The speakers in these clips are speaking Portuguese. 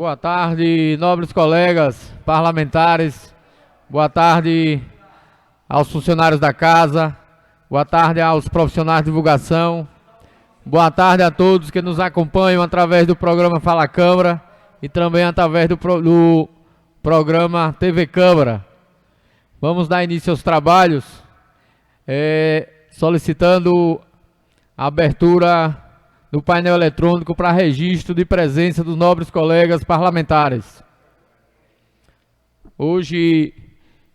Boa tarde, nobres colegas parlamentares. Boa tarde aos funcionários da casa. Boa tarde aos profissionais de divulgação. Boa tarde a todos que nos acompanham através do programa Fala Câmara e também através do programa TV Câmara. Vamos dar início aos trabalhos, solicitando a abertura do painel eletrônico para registro de presença dos nobres colegas parlamentares. Hoje,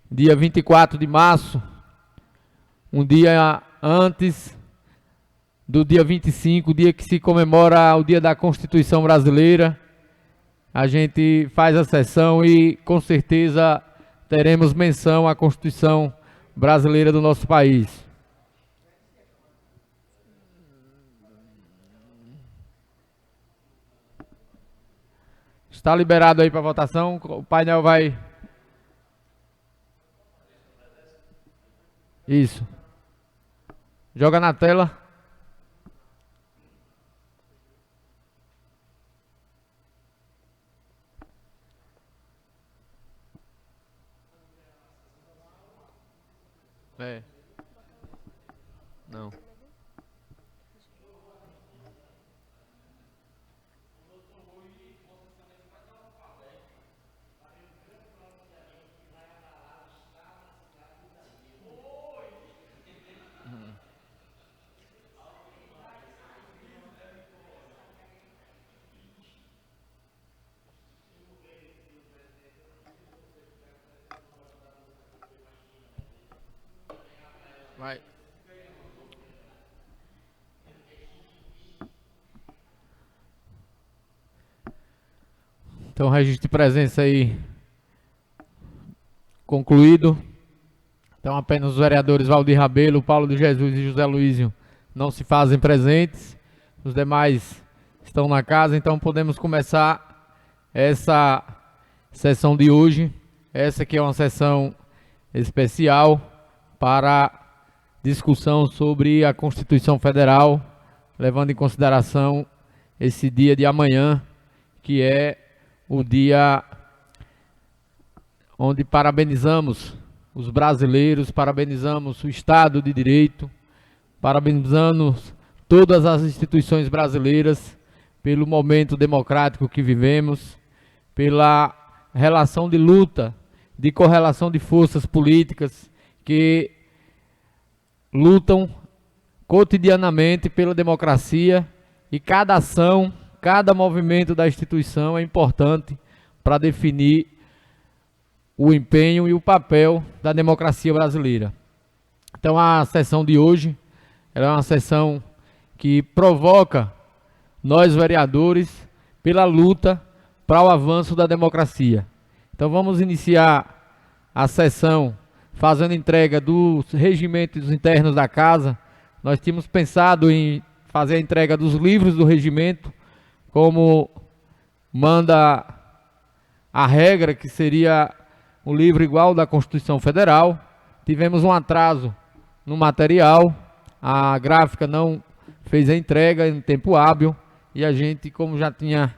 dia 24 de março, um dia antes do dia 25, dia que se comemora o Dia da Constituição Brasileira, a gente faz a sessão e com certeza teremos menção à Constituição Brasileira do nosso país. Está liberado aí para votação, o painel vai... Isso. Joga na tela. Não. Vai. Então, registro de presença aí concluído. Então, apenas os vereadores Valdir Rabelo, Paulo de Jesus e José Luísio não se fazem presentes. Os demais estão na casa, então podemos começar essa sessão de hoje. Essa que é uma sessão especial para discussão sobre a Constituição Federal, levando em consideração esse dia de amanhã, que é o dia onde parabenizamos os brasileiros, parabenizamos o Estado de Direito, parabenizamos todas as instituições brasileiras pelo momento democrático que vivemos, pela relação de luta, de correlação de forças políticas que lutam cotidianamente pela democracia, e cada ação, cada movimento da instituição é importante para definir o empenho e o papel da democracia brasileira. Então a sessão de hoje ela é uma sessão que provoca nós vereadores pela luta para o avanço da democracia. Então vamos iniciar a sessão fazendo entrega dos regimentos internos da casa. Nós tínhamos pensado em fazer a entrega dos livros do regimento, como manda a regra, que seria um livro igual da Constituição Federal. Tivemos um atraso no material, a gráfica não fez a entrega em tempo hábil, e a gente, como já tinha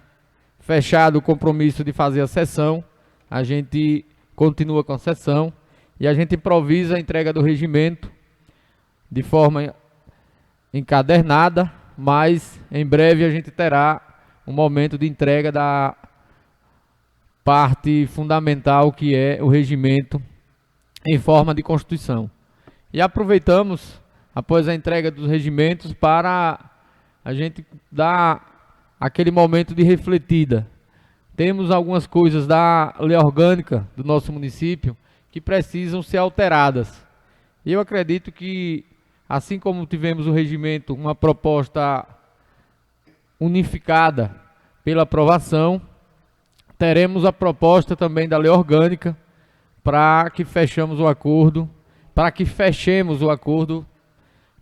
fechado o compromisso de fazer a sessão, a gente continua com a sessão. E a gente improvisa a entrega do regimento de forma encadernada, mas em breve a gente terá um momento de entrega da parte fundamental, que é o regimento em forma de Constituição. E aproveitamos, após a entrega dos regimentos, para a gente dar aquele momento de refletida. Temos algumas coisas da lei orgânica do nosso município que precisam ser alteradas. E eu acredito que, assim como tivemos o regimento, uma proposta unificada pela aprovação, teremos a proposta também da lei orgânica para que fechemos o acordo,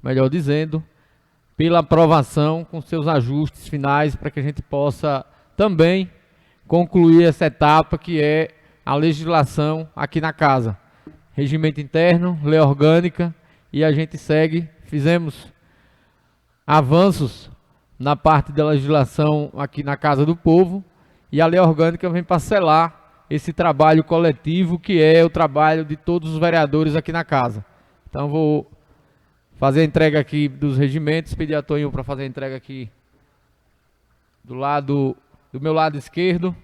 melhor dizendo, pela aprovação com seus ajustes finais, para que a gente possa também concluir essa etapa que é a legislação aqui na casa. Regimento interno, lei orgânica, e a gente segue, fizemos avanços na parte da legislação aqui na Casa do Povo, e a lei orgânica vem parcelar esse trabalho coletivo, que é o trabalho de todos os vereadores aqui na casa. Então vou fazer a entrega aqui dos regimentos, pedir a Toninho para fazer a entrega aqui do meu lado esquerdo.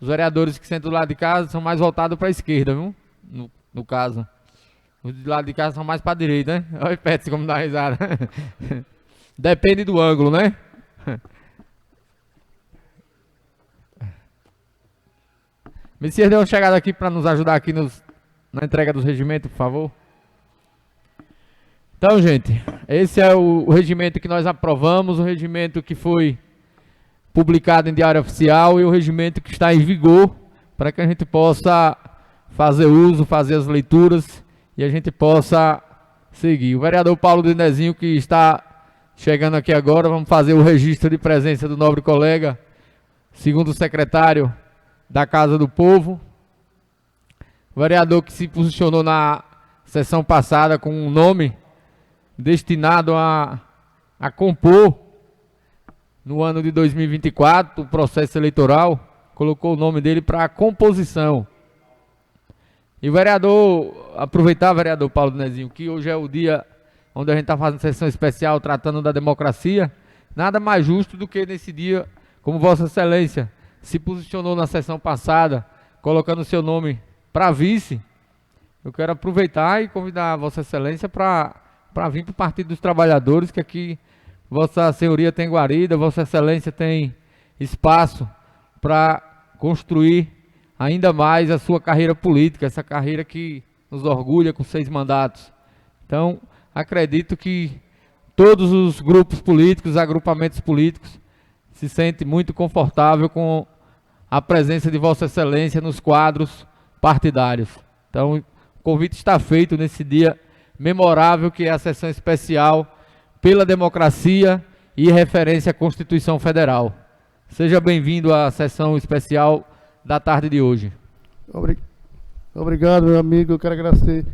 Os vereadores que sentam do lado de casa são mais voltados para a esquerda, viu? No caso. Os do lado de casa são mais para a direita, né? Olha o Pet como dá risada. Depende do ângulo, né? Messias, dê uma chegada aqui para nos ajudar aqui na entrega dos regimentos, por favor. Então, gente, esse é o regimento que nós aprovamos, o regimento que foi publicado em Diário Oficial e o regimento que está em vigor para que a gente possa fazer uso, fazer as leituras e a gente possa seguir. O vereador Paulo Dinezinho, que está chegando aqui agora, vamos fazer o registro de presença do nobre colega, segundo secretário da Casa do Povo. O vereador que se posicionou na sessão passada com um nome destinado a compor no ano de 2024 o processo eleitoral, colocou o nome dele para composição. E o vereador, aproveitar, vereador Paulo Nezinho, que hoje é o dia onde a gente está fazendo sessão especial tratando da democracia, nada mais justo do que nesse dia, como Vossa Excelência se posicionou na sessão passada, colocando o seu nome para vice, eu quero aproveitar e convidar a Vossa Excelência para vir para o Partido dos Trabalhadores, que aqui Vossa Senhoria tem guarida, Vossa Excelência tem espaço para construir ainda mais a sua carreira política, essa carreira que nos orgulha com 6 mandatos. Então, acredito que todos os grupos políticos, agrupamentos políticos, se sentem muito confortável com a presença de Vossa Excelência nos quadros partidários. Então, o convite está feito nesse dia memorável, que é a sessão especial pela democracia e referência à Constituição Federal. Seja bem-vindo à sessão especial da tarde de hoje. Obrigado, meu amigo. Eu quero agradecer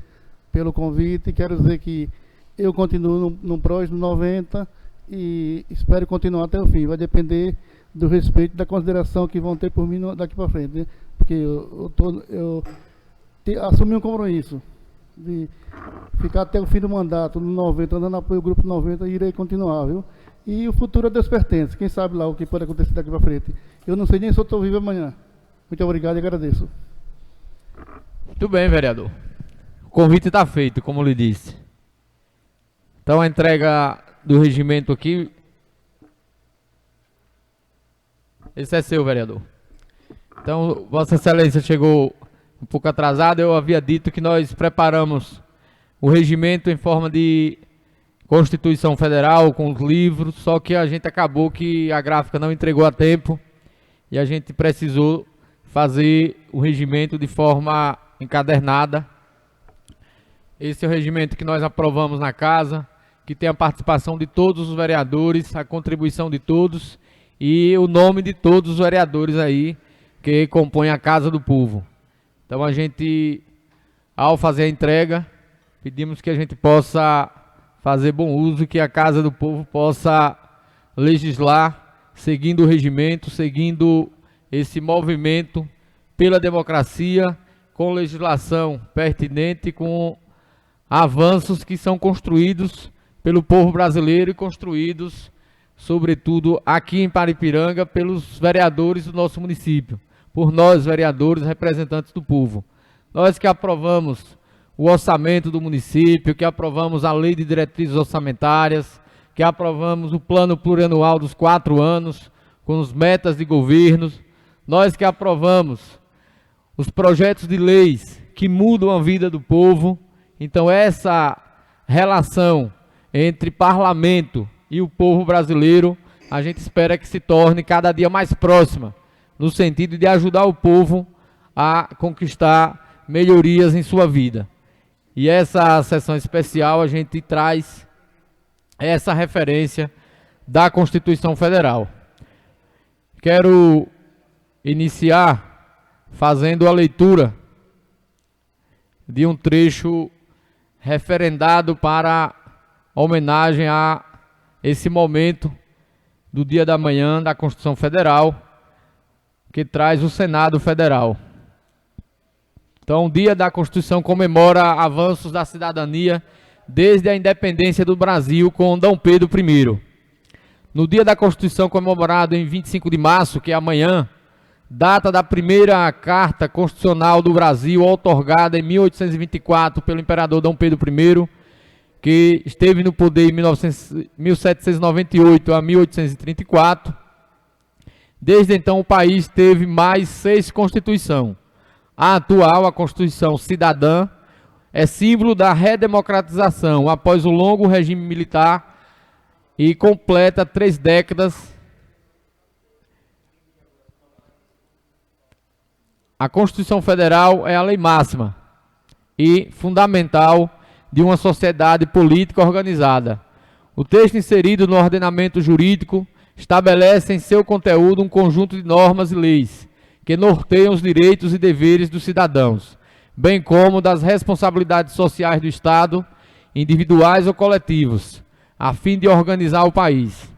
pelo convite. Quero dizer que eu continuo no PROS 90 e espero continuar até o fim. Vai depender do respeito e da consideração que vão ter por mim daqui para frente, né? Porque eu assumi um compromisso de ficar até o fim do mandato no 90, dando apoio ao Grupo 90, e irei continuar, viu? E o futuro a Deus pertence. Quem sabe lá o que pode acontecer daqui para frente. Eu não sei nem se eu estou vivo amanhã. Muito obrigado e agradeço. Muito bem, vereador. O convite está feito, como lhe disse. Então, a entrega do regimento aqui. Esse é seu, vereador. Então, Vossa Excelência chegou um pouco atrasado. Eu havia dito que nós preparamos o regimento em forma de Constituição Federal, com os livros, só que a gente acabou que a gráfica não entregou a tempo e a gente precisou fazer o regimento de forma encadernada. Esse é o regimento que nós aprovamos na casa, que tem a participação de todos os vereadores, a contribuição de todos e o nome de todos os vereadores aí que compõem a Casa do Povo. Então a gente, ao fazer a entrega, pedimos que a gente possa fazer bom uso e que a Casa do Povo possa legislar seguindo o regimento, seguindo esse movimento pela democracia, com legislação pertinente, com avanços que são construídos pelo povo brasileiro e construídos, sobretudo aqui em Paripiranga, pelos vereadores do nosso município, por nós, vereadores, representantes do povo. Nós que aprovamos o orçamento do município, que aprovamos a lei de diretrizes orçamentárias, que aprovamos o plano plurianual dos 4 anos, com as metas de governo, nós que aprovamos os projetos de leis que mudam a vida do povo. Então essa relação entre parlamento e o povo brasileiro, a gente espera que se torne cada dia mais próxima, no sentido de ajudar o povo a conquistar melhorias em sua vida. E essa sessão especial a gente traz essa referência da Constituição Federal. Quero iniciar fazendo a leitura de um trecho referendado para homenagem a esse momento do dia da manhã da Constituição Federal, que traz o Senado Federal. Então, o Dia da Constituição comemora avanços da cidadania desde a independência do Brasil com Dom Pedro I. No Dia da Constituição, comemorado em 25 de março, que é amanhã, data da primeira Carta Constitucional do Brasil, outorgada em 1824 pelo imperador Dom Pedro I, que esteve no poder em 1798 a 1834. Desde então, o país teve mais 6 constituições. A atual, a Constituição Cidadã, é símbolo da redemocratização após o longo regime militar e completa 3 décadas. A Constituição Federal é a lei máxima e fundamental de uma sociedade política organizada. O texto inserido no ordenamento jurídico estabelece em seu conteúdo um conjunto de normas e leis que norteiam os direitos e deveres dos cidadãos, bem como das responsabilidades sociais do Estado, individuais ou coletivos, a fim de organizar o país.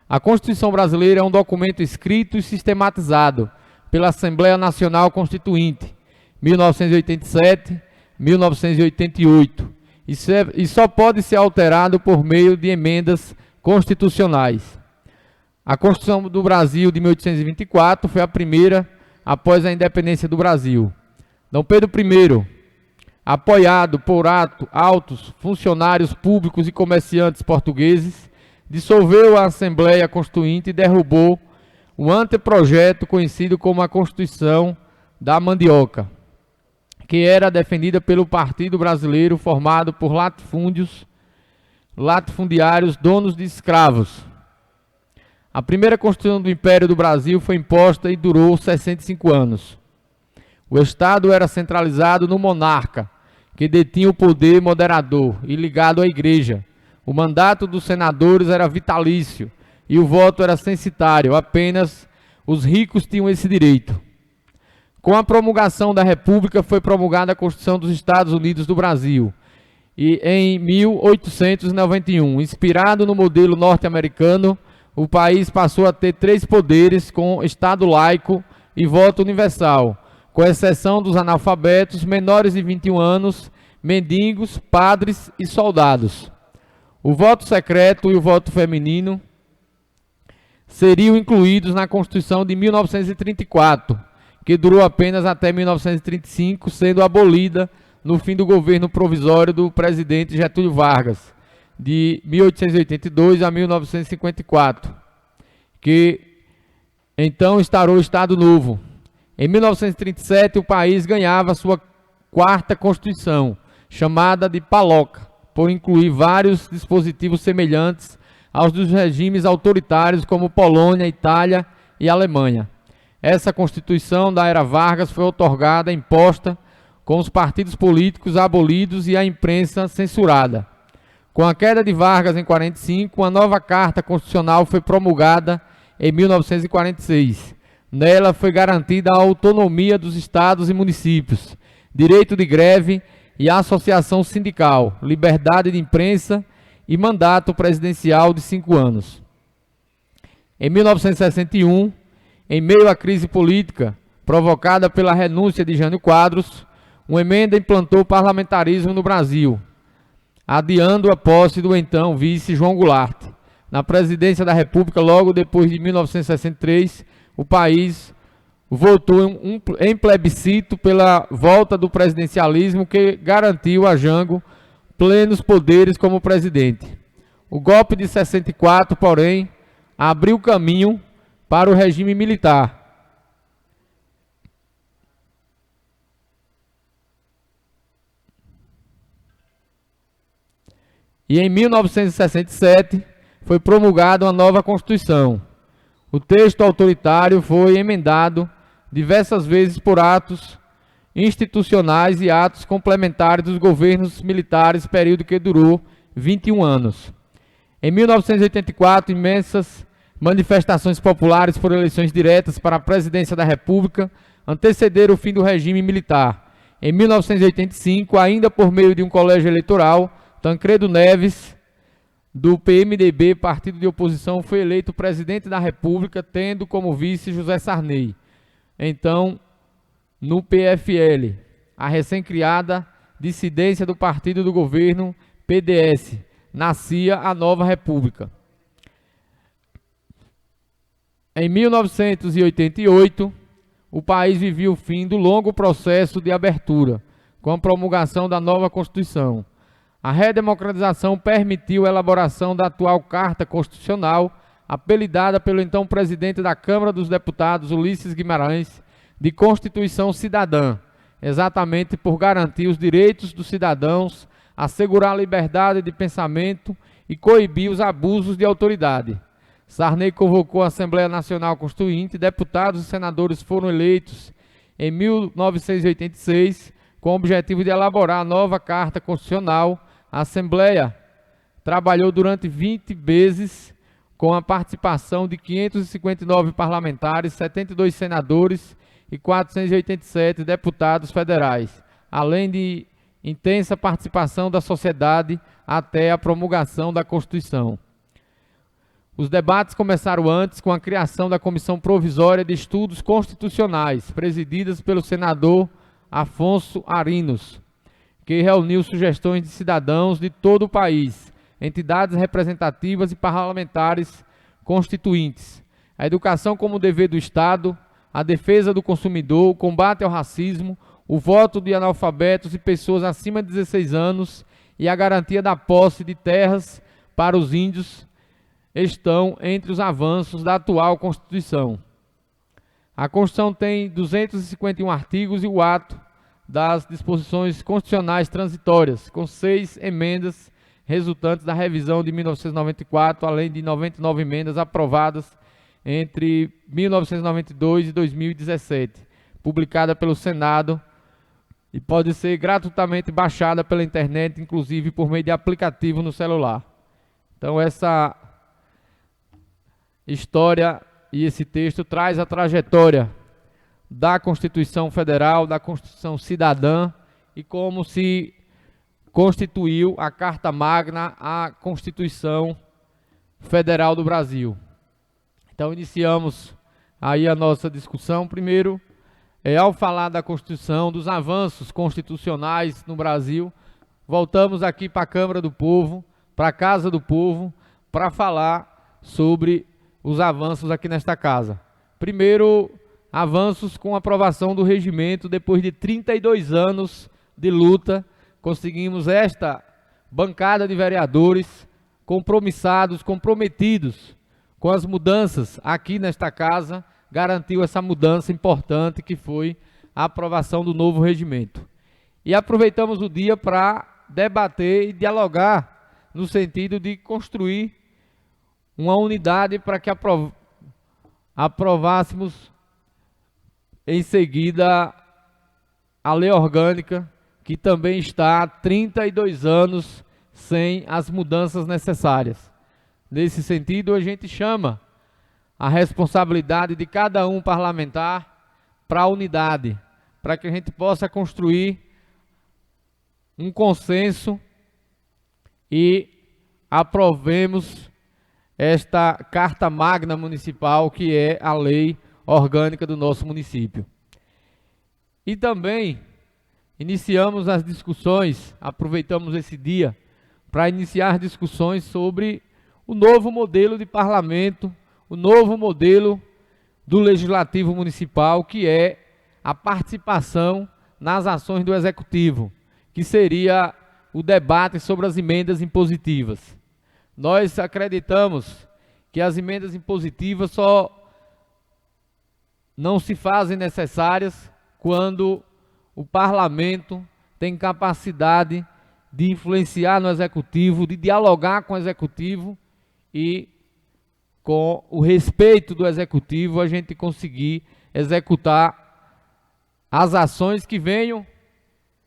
A Constituição Brasileira é um documento escrito e sistematizado pela Assembleia Nacional Constituinte, 1987-1988, e só pode ser alterado por meio de emendas constitucionais. A Constituição do Brasil de 1824 foi a primeira após a independência do Brasil. Dom Pedro I, apoiado por altos funcionários públicos e comerciantes portugueses, dissolveu a Assembleia Constituinte e derrubou o anteprojeto conhecido como a Constituição da Mandioca, que era defendida pelo Partido Brasileiro formado por latifundiários, donos de escravos. A primeira Constituição do Império do Brasil foi imposta e durou 65 anos. O Estado era centralizado no monarca, que detinha o poder moderador e ligado à Igreja. O mandato dos senadores era vitalício e o voto era censitário, apenas os ricos tinham esse direito. Com a promulgação da República foi promulgada a Constituição dos Estados Unidos do Brasil, e em 1891, inspirado no modelo norte-americano, o país passou a ter 3 poderes com Estado laico e voto universal, com exceção dos analfabetos, menores de 21 anos, mendigos, padres e soldados. O voto secreto e o voto feminino seriam incluídos na Constituição de 1934, que durou apenas até 1935, sendo abolida no fim do governo provisório do presidente Getúlio Vargas, de 1882 a 1954, que então instaurou o Estado Novo. Em 1937, o país ganhava sua 4ª Constituição, chamada de Paloca, por incluir vários dispositivos semelhantes aos dos regimes autoritários como Polônia, Itália e Alemanha. Essa Constituição da era Vargas foi outorgada, imposta, com os partidos políticos abolidos e a imprensa censurada. Com a queda de Vargas em 1945, uma nova Carta Constitucional foi promulgada em 1946. Nela foi garantida a autonomia dos estados e municípios, direito de greve e associação sindical, liberdade de imprensa e mandato presidencial de 5 anos. Em 1961, em meio à crise política provocada pela renúncia de Jânio Quadros, uma emenda implantou o parlamentarismo no Brasil, adiando a posse do então vice João Goulart. Na presidência da República, logo depois de 1963, o país votou em plebiscito pela volta do presidencialismo, que garantiu a Jango plenos poderes como presidente. O golpe de 64, porém, abriu caminho para o regime militar. E em 1967 foi promulgada uma nova Constituição. O texto autoritário foi emendado diversas vezes por atos institucionais e atos complementares dos governos militares, período que durou 21 anos. Em 1984, imensas manifestações populares por eleições diretas para a presidência da República antecederam o fim do regime militar. Em 1985, ainda por meio de um colégio eleitoral, Tancredo Neves, do PMDB, partido de oposição, foi eleito presidente da República, tendo como vice José Sarney. então, no PFL, a recém-criada dissidência do partido do governo, PDS, nascia a nova república. Em 1988, o país vivia o fim do longo processo de abertura, com a promulgação da nova Constituição. A redemocratização permitiu a elaboração da atual Carta Constitucional, apelidada pelo então presidente da Câmara dos Deputados, Ulisses Guimarães, de Constituição Cidadã, exatamente por garantir os direitos dos cidadãos, assegurar a liberdade de pensamento e coibir os abusos de autoridade. Sarney convocou a Assembleia Nacional Constituinte, deputados e senadores foram eleitos em 1986 com o objetivo de elaborar a nova Carta Constitucional. A Assembleia trabalhou durante 20 meses com a participação de 559 parlamentares, 72 senadores e 487 deputados federais, além de intensa participação da sociedade até a promulgação da Constituição. Os debates começaram antes com a criação da Comissão Provisória de Estudos Constitucionais, presidida pelo senador Afonso Arinos, que reuniu sugestões de cidadãos de todo o país, entidades representativas e parlamentares constituintes. A educação como dever do Estado, a defesa do consumidor, o combate ao racismo, o voto de analfabetos e pessoas acima de 16 anos e a garantia da posse de terras para os índios estão entre os avanços da atual Constituição. A Constituição tem 251 artigos e o ato das disposições constitucionais transitórias, com 6 emendas resultantes da revisão de 1994, além de 99 emendas aprovadas entre 1992 e 2017, publicada pelo Senado e pode ser gratuitamente baixada pela internet, inclusive por meio de aplicativo no celular. Então essa história e esse texto traz a trajetória da Constituição Federal, da Constituição Cidadã e como se constituiu a Carta Magna, a Constituição Federal do Brasil. Então iniciamos aí a nossa discussão. Primeiro, ao falar da Constituição, dos avanços constitucionais no Brasil, voltamos aqui para a Câmara do Povo, para a Casa do Povo, para falar sobre os avanços aqui nesta casa. Primeiro, avanços com a aprovação do regimento. Depois de 32 anos de luta, conseguimos esta bancada de vereadores comprometidos com as mudanças aqui nesta casa, garantiu essa mudança importante que foi a aprovação do novo regimento. E aproveitamos o dia para debater e dialogar no sentido de construir uma unidade para que aprovássemos em seguida a lei orgânica, que também está há 32 anos sem as mudanças necessárias. Nesse sentido, a gente chama a responsabilidade de cada um parlamentar para a unidade, para que a gente possa construir um consenso e aprovemos esta Carta Magna Municipal, que é a lei orgânica do nosso município. E também iniciamos as discussões, aproveitamos esse dia para iniciar discussões sobre o novo modelo de parlamento, o novo modelo do Legislativo Municipal, que é a participação nas ações do Executivo, que seria o debate sobre as emendas impositivas. Nós acreditamos que as emendas impositivas só não se fazem necessárias quando o parlamento tem capacidade de influenciar no executivo, de dialogar com o executivo e com o respeito do executivo a gente conseguir executar as ações que venham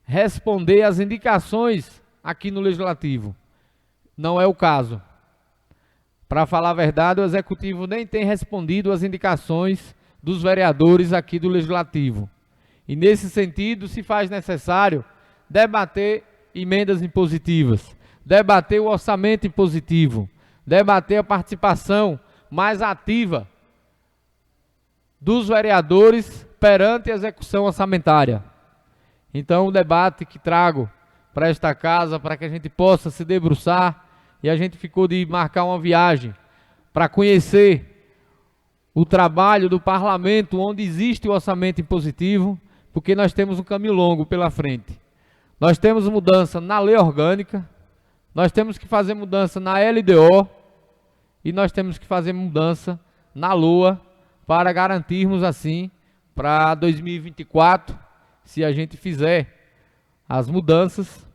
responder às indicações aqui no Legislativo. Não é o caso. Para falar a verdade, o Executivo nem tem respondido às indicações dos vereadores aqui do Legislativo. E nesse sentido, se faz necessário debater emendas impositivas, debater o orçamento impositivo, debater a participação mais ativa dos vereadores perante a execução orçamentária. Então, o debate que trago para esta casa, para que a gente possa se debruçar, e a gente ficou de marcar uma viagem para conhecer o trabalho do parlamento, onde existe o orçamento impositivo, porque nós temos um caminho longo pela frente. Nós temos mudança na lei orgânica, nós temos que fazer mudança na LDO, e nós temos que fazer mudança na LOA, para garantirmos assim, para 2024, se a gente fizer as mudanças,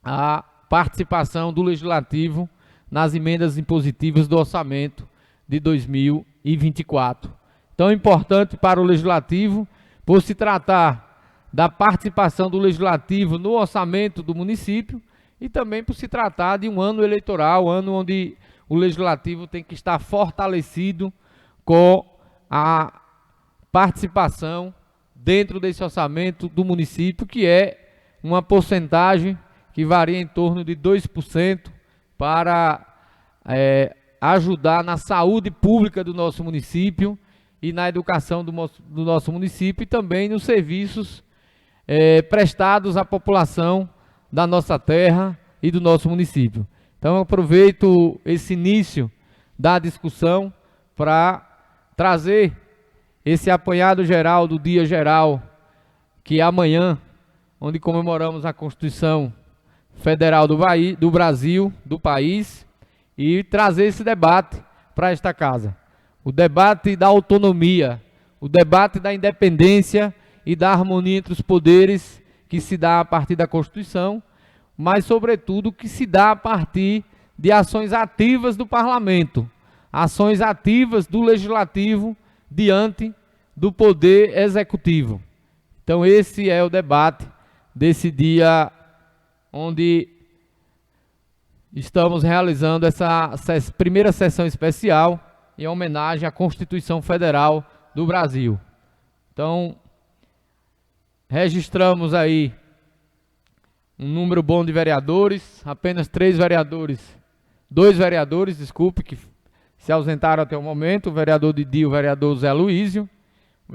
a participação do Legislativo nas emendas impositivas do orçamento de 2024. Então é importante para o Legislativo, por se tratar da participação do Legislativo no orçamento do município, e também por se tratar de um ano eleitoral, ano onde o Legislativo tem que estar fortalecido com a participação dentro desse orçamento do município, que é uma porcentagem que varia em torno de 2% para ajudar na saúde pública do nosso município e na educação do nosso município, e também nos serviços prestados à população da nossa terra e do nosso município. Então eu aproveito esse início da discussão para trazer esse apanhado geral do dia geral, que é amanhã, onde comemoramos a Constituição Federal do Brasil, do país, e trazer esse debate para esta casa. O debate da autonomia, o debate da independência e da harmonia entre os poderes, que se dá a partir da Constituição, mas, sobretudo, que se dá a partir de ações ativas do Parlamento, ações ativas do Legislativo diante do Poder Executivo. Então, esse é o debate desse dia, onde estamos realizando essa primeira sessão especial em homenagem à Constituição Federal do Brasil. Então, registramos aí um número bom de vereadores, apenas 2 vereadores, desculpe, que se ausentaram até o momento, o vereador Didi e o vereador Zé Luísio,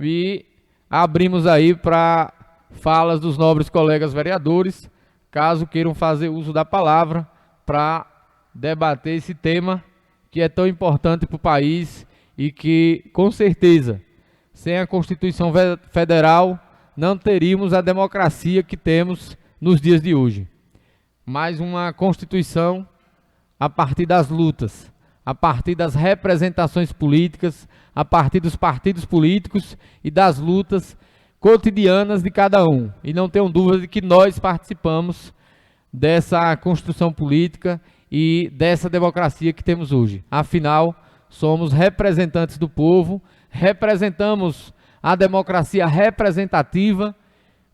e abrimos aí para falas dos nobres colegas vereadores, caso queiram fazer uso da palavra para debater esse tema que é tão importante para o país e que, com certeza, sem a Constituição Federal, não teríamos a democracia que temos nos dias de hoje. Mais uma Constituição a partir das lutas, a partir das representações políticas, a partir dos partidos políticos e das lutas cotidianas de cada um. E não tenham dúvida de que nós participamos dessa construção política e dessa democracia que temos hoje. Afinal, somos representantes do povo, representamos a democracia representativa,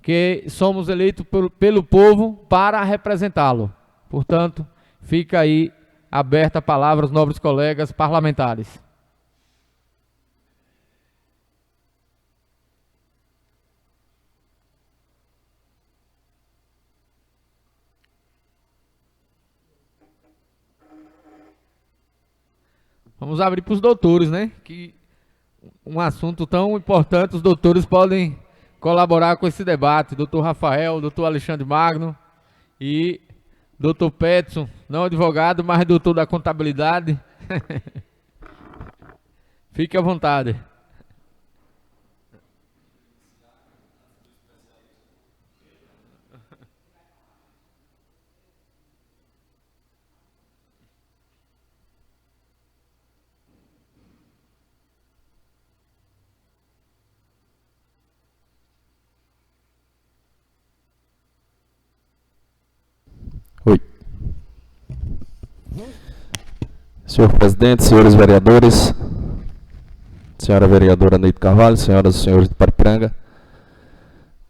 que somos eleitos pelo povo para representá-lo. Portanto, fica aí aberta a palavra aos nobres colegas parlamentares. Vamos abrir para os doutores, né? Que um assunto tão importante, os doutores podem colaborar com esse debate. Doutor Rafael, doutor Alexandre Magno e doutor Petson, não advogado, mas doutor da contabilidade. Fique à vontade. Oi. Senhor presidente, senhores vereadores, senhora vereadora Neide Carvalho, senhoras e senhores de Paripiranga,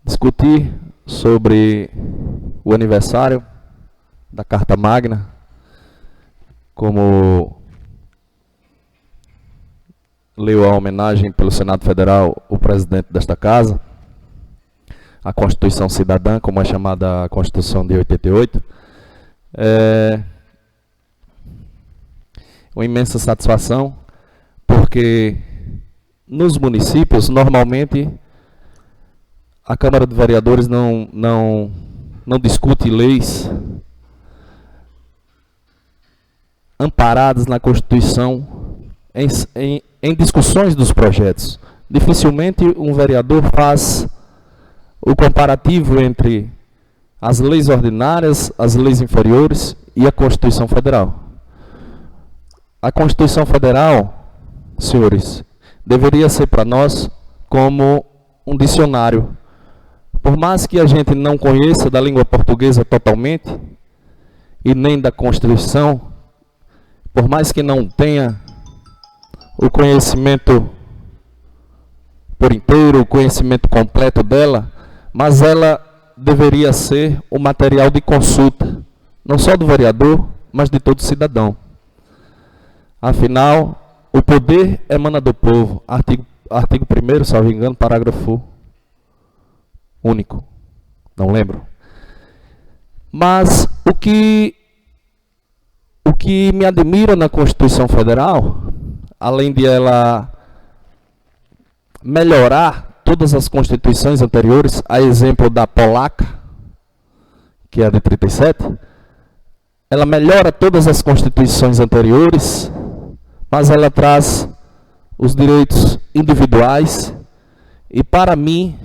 discutir sobre o aniversário da Carta Magna, como leu a homenagem pelo Senado Federal o presidente desta casa, a Constituição Cidadã, como é chamada a Constituição de 88, uma imensa satisfação, porque nos municípios, normalmente, a Câmara de Vereadores não discute leis amparadas na Constituição em discussões dos projetos. Dificilmente um vereador faz o comparativo entre as leis ordinárias, as leis inferiores e a Constituição Federal. A Constituição Federal, senhores, deveria ser para nós como um dicionário. Por mais que a gente não conheça da língua portuguesa totalmente, e nem da Constituição, por mais que não tenha o conhecimento por inteiro, o conhecimento completo dela, mas ela deveria ser o material de consulta, não só do vereador, mas de todo cidadão. Afinal, o poder emana do povo. Artigo 1º, salvo engano, parágrafo único. Não lembro. Mas o que me admira na Constituição Federal, além de ela melhorar todas as constituições anteriores, a exemplo da polaca, que é a de 37, ela melhora todas as constituições anteriores, mas ela traz os direitos individuais, e para mim,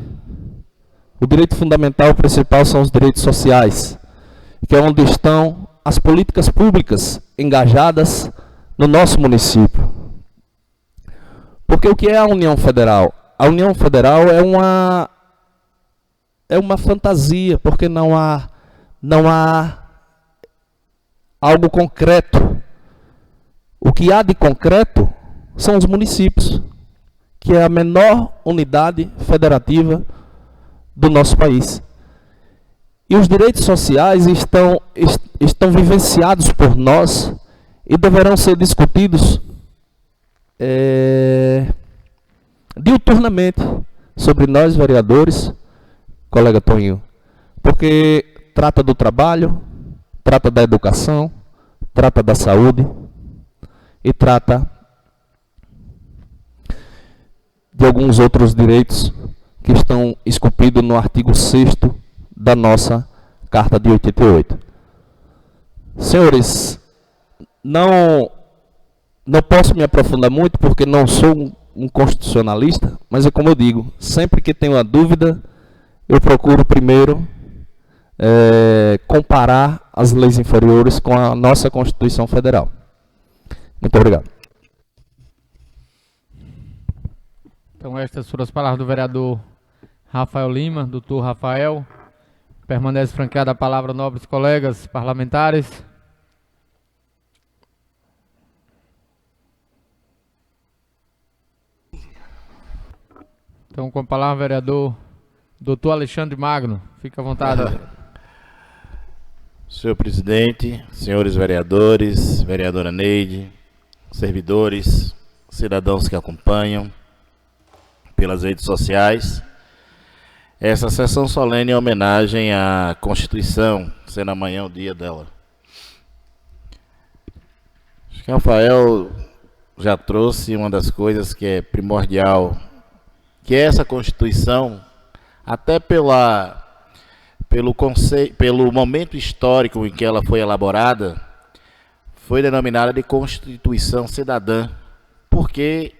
o direito fundamental principal são os direitos sociais, que é onde estão as políticas públicas engajadas no nosso município. Porque o que é a União Federal? A União Federal é uma fantasia, porque não há algo concreto. O que há de concreto são os municípios, que é a menor unidade federativa do nosso país. E os direitos sociais estão vivenciados por nós e deverão ser discutidos diuturnamente sobre nós, vereadores, colega Toninho, porque trata do trabalho, trata da educação, trata da saúde e trata de alguns outros direitos que estão esculpidos no artigo 6º da nossa Carta de 88. Senhores, não posso me aprofundar muito porque não sou um constitucionalista, mas é como eu digo, sempre que tenho uma dúvida, eu procuro primeiro comparar as leis inferiores com a nossa Constituição Federal. Muito obrigado. Então, estas foram as palavras do vereador Rafael Lima, doutor Rafael. Permanece franqueada a palavra, nobres colegas parlamentares. Então, com a palavra, vereador doutor Alexandre Magno. Fique à vontade. Senhor presidente, senhores vereadores, vereadora Neide, servidores, cidadãos que acompanham pelas redes sociais, essa sessão solene é homenagem à Constituição, sendo amanhã o dia dela. Acho que Rafael já trouxe uma das coisas que é primordial, que é essa Constituição, até pelo momento histórico em que ela foi elaborada, foi denominada de Constituição Cidadã, porque,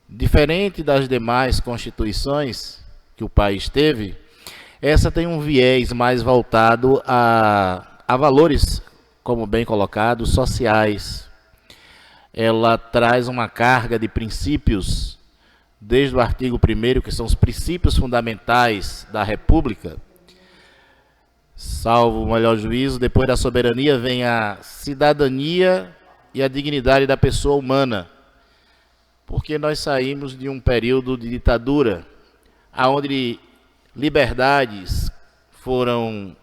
diferente das demais constituições que o país teve, essa tem um viés mais voltado a valores, como bem colocado, sociais. Ela traz uma carga de princípios, desde o artigo 1º, que são os princípios fundamentais da República. Salvo o melhor juízo, depois da soberania vem a cidadania e a dignidade da pessoa humana. Porque nós saímos de um período de ditadura, onde liberdades foram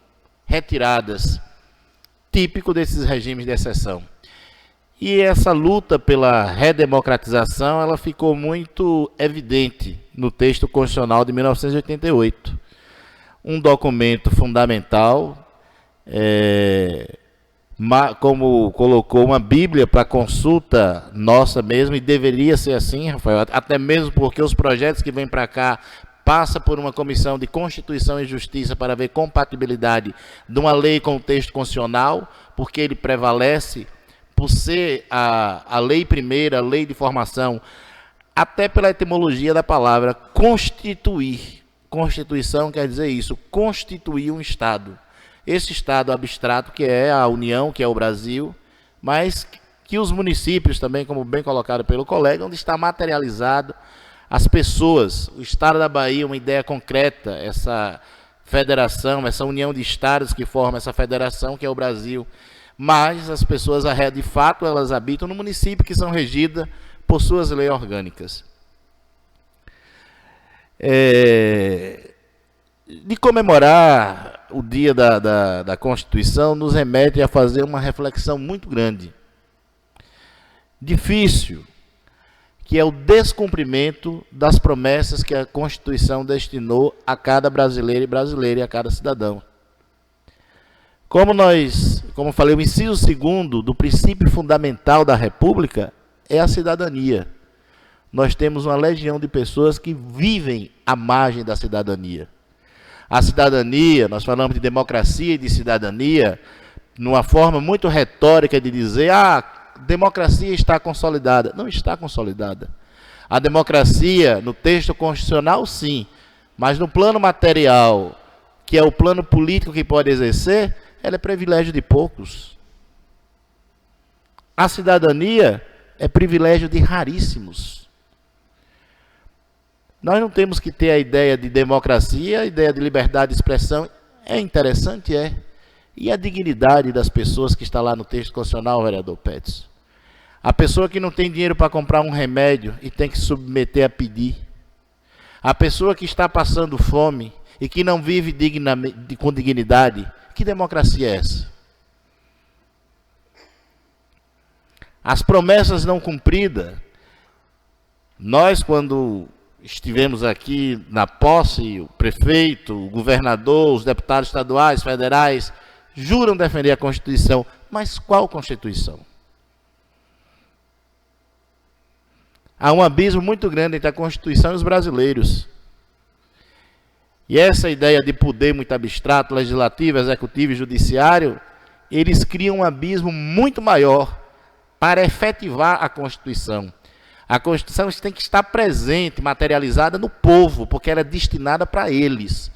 retiradas, típico desses regimes de exceção. E essa luta pela redemocratização, ela ficou muito evidente no texto constitucional de 1988. Um documento fundamental, como colocou, uma bíblia para consulta nossa mesmo, e deveria ser assim, Rafael, até mesmo porque os projetos que vêm para cá passa por uma comissão de Constituição e Justiça para ver compatibilidade de uma lei com o texto constitucional, porque ele prevalece por ser a lei primeira, a lei de formação, até pela etimologia da palavra constituir. Constituição quer dizer isso, constituir um Estado. Esse Estado abstrato que é a União, que é o Brasil, mas que os municípios também, como bem colocado pelo colega, onde está materializado as pessoas. O Estado da Bahia, uma ideia concreta, essa federação, essa união de estados que forma essa federação, que é o Brasil. Mas as pessoas, de fato, elas habitam no município, que são regidas por suas leis orgânicas. De comemorar o dia da Constituição nos remete a fazer uma reflexão muito grande, difícil, que é o descumprimento das promessas que a Constituição destinou a cada brasileiro e brasileira e a cada cidadão. Como falei, o inciso 2º do princípio fundamental da República é a cidadania. Nós temos uma legião de pessoas que vivem à margem da cidadania. A cidadania, nós falamos de democracia e de cidadania, numa forma muito retórica de dizer, democracia está consolidada. Não está consolidada. A democracia, no texto constitucional, sim, mas no plano material, que é o plano político que pode exercer, ela é privilégio de poucos. A cidadania é privilégio de raríssimos. Nós não temos que ter a ideia de democracia, a ideia de liberdade de expressão. É interessante, é. E a dignidade das pessoas que está lá no texto constitucional, vereador Petz? A pessoa que não tem dinheiro para comprar um remédio e tem que se submeter a pedir. A pessoa que está passando fome e que não vive com dignidade. Que democracia é essa? As promessas não cumpridas. Nós, quando estivemos aqui na posse, o prefeito, o governador, os deputados estaduais, federais, juram defender a Constituição. Mas qual Constituição? Há um abismo muito grande entre a Constituição e os brasileiros. E essa ideia de poder muito abstrato, legislativo, executivo e judiciário, eles criam um abismo muito maior para efetivar a Constituição. A Constituição tem que estar presente, materializada no povo, porque ela é destinada para eles.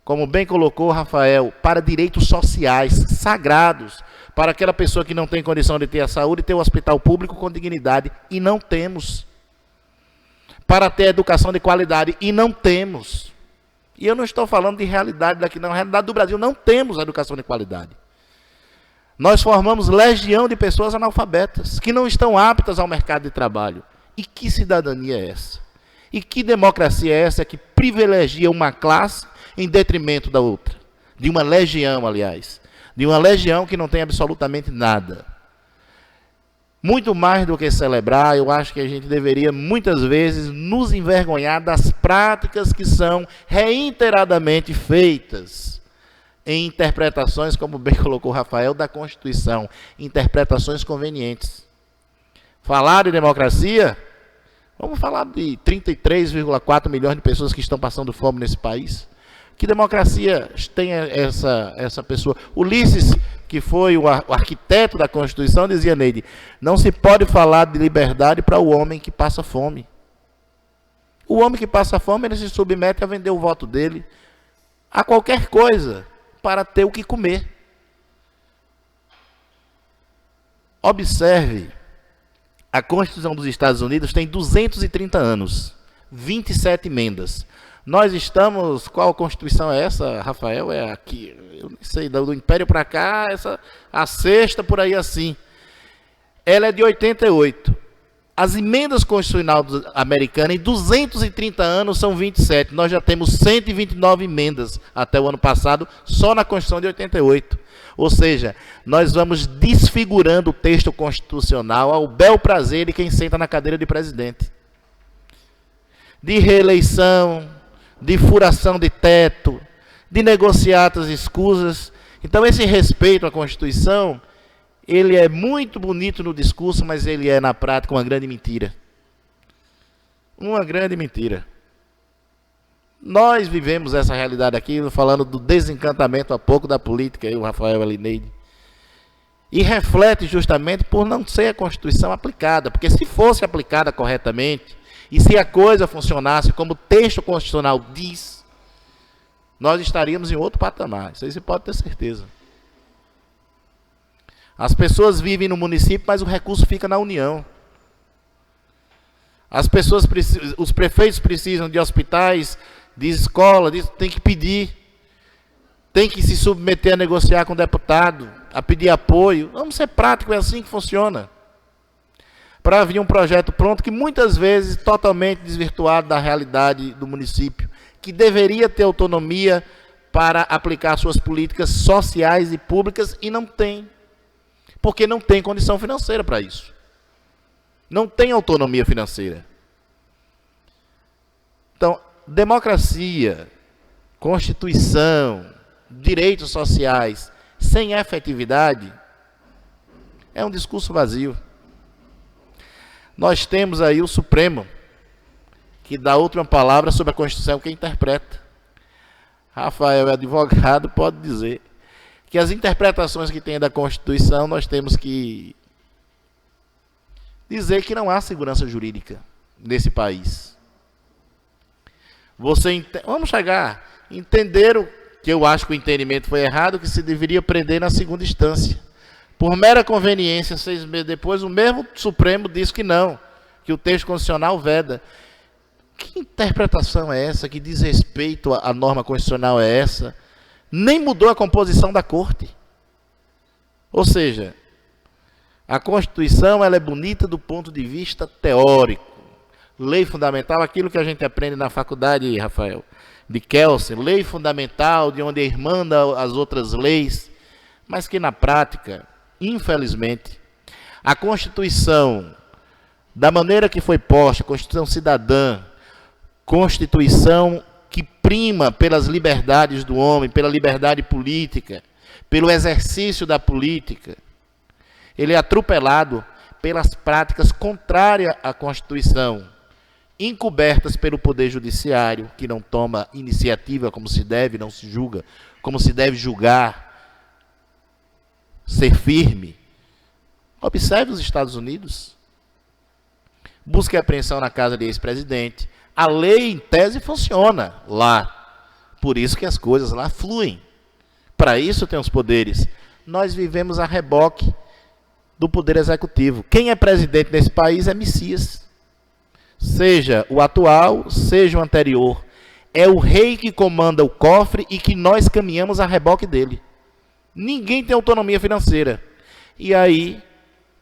Como bem colocou Rafael, para direitos sociais sagrados, para aquela pessoa que não tem condição de ter a saúde, ter o hospital público com dignidade, e não temos. Para ter educação de qualidade, e não temos. E eu não estou falando de realidade daqui, não. Na realidade do Brasil, não temos educação de qualidade. Nós formamos legião de pessoas analfabetas, que não estão aptas ao mercado de trabalho. E que cidadania é essa? E que democracia é essa que privilegia uma classe em detrimento da outra? De uma legião, aliás. De uma legião que não tem absolutamente nada. Muito mais do que celebrar, eu acho que a gente deveria, muitas vezes, nos envergonhar das práticas que são reiteradamente feitas em interpretações, como bem colocou Rafael, da Constituição. Interpretações convenientes. Falar de democracia, vamos falar de 33,4 milhões de pessoas que estão passando fome nesse país. Que democracia tem essa pessoa? Ulisses, que foi o arquiteto da Constituição, dizia nele, não se pode falar de liberdade para o homem que passa fome. O homem que passa fome, ele se submete a vender o voto dele a qualquer coisa para ter o que comer. Observe, a Constituição dos Estados Unidos tem 230 anos, 27 emendas. Nós estamos, qual Constituição é essa, Rafael? É aqui, eu não sei, do Império para cá, a sexta por aí assim. Ela é de 88. As emendas constitucionais americanas em 230 anos são 27. Nós já temos 129 emendas até o ano passado, só na Constituição de 88. Ou seja, nós vamos desfigurando o texto constitucional ao bel prazer de quem senta na cadeira de presidente. De reeleição, de furação de teto, de negociatas escusas. Então, esse respeito à Constituição, ele é muito bonito no discurso, mas ele é, na prática, uma grande mentira. Uma grande mentira. Nós vivemos essa realidade aqui, falando do desencantamento há pouco da política, o Rafael Elineide, e reflete justamente por não ser a Constituição aplicada, porque se fosse aplicada corretamente, e se a coisa funcionasse como o texto constitucional diz, nós estaríamos em outro patamar, isso aí você pode ter certeza. As pessoas vivem no município, mas o recurso fica na União. Os prefeitos precisam de hospitais, de escola, tem que pedir, tem que se submeter a negociar com o deputado, a pedir apoio. Vamos ser práticos, é assim que funciona. Para vir um projeto pronto, que muitas vezes totalmente desvirtuado da realidade do município, que deveria ter autonomia para aplicar suas políticas sociais e públicas, e não tem. Porque não tem condição financeira para isso. Não tem autonomia financeira. Então, democracia, Constituição, direitos sociais, sem efetividade, é um discurso vazio. Nós temos aí o Supremo, que dá outra palavra sobre a Constituição que interpreta. Rafael é advogado, pode dizer que as interpretações que tem da Constituição, nós temos que dizer que não há segurança jurídica nesse país. Vamos chegar, entenderam que eu acho que o entendimento foi errado, que se deveria prender na segunda instância. Por mera conveniência, 6 meses depois, o mesmo Supremo disse que não, que o texto constitucional veda. Que interpretação é essa? Que desrespeito à norma constitucional é essa? Nem mudou a composição da Corte. Ou seja, a Constituição ela é bonita do ponto de vista teórico. Lei fundamental, aquilo que a gente aprende na faculdade, Rafael, de Kelsen, lei fundamental, de onde irmanda as outras leis, mas que na prática, infelizmente, a Constituição, da maneira que foi posta, Constituição cidadã, Constituição que prima pelas liberdades do homem, pela liberdade política, pelo exercício da política, ele é atropelado pelas práticas contrárias à Constituição, encobertas pelo Poder Judiciário, que não toma iniciativa como se deve, não se julga, como se deve julgar, ser firme. Observe os Estados Unidos. Busca e apreensão na casa de ex-presidente. A lei, em tese, funciona lá. Por isso que as coisas lá fluem. Para isso tem os poderes. Nós vivemos a reboque do Poder Executivo. Quem é presidente nesse país é Messias. Seja o atual, seja o anterior. É o rei que comanda o cofre e que nós caminhamos a reboque dele. Ninguém tem autonomia financeira. E aí,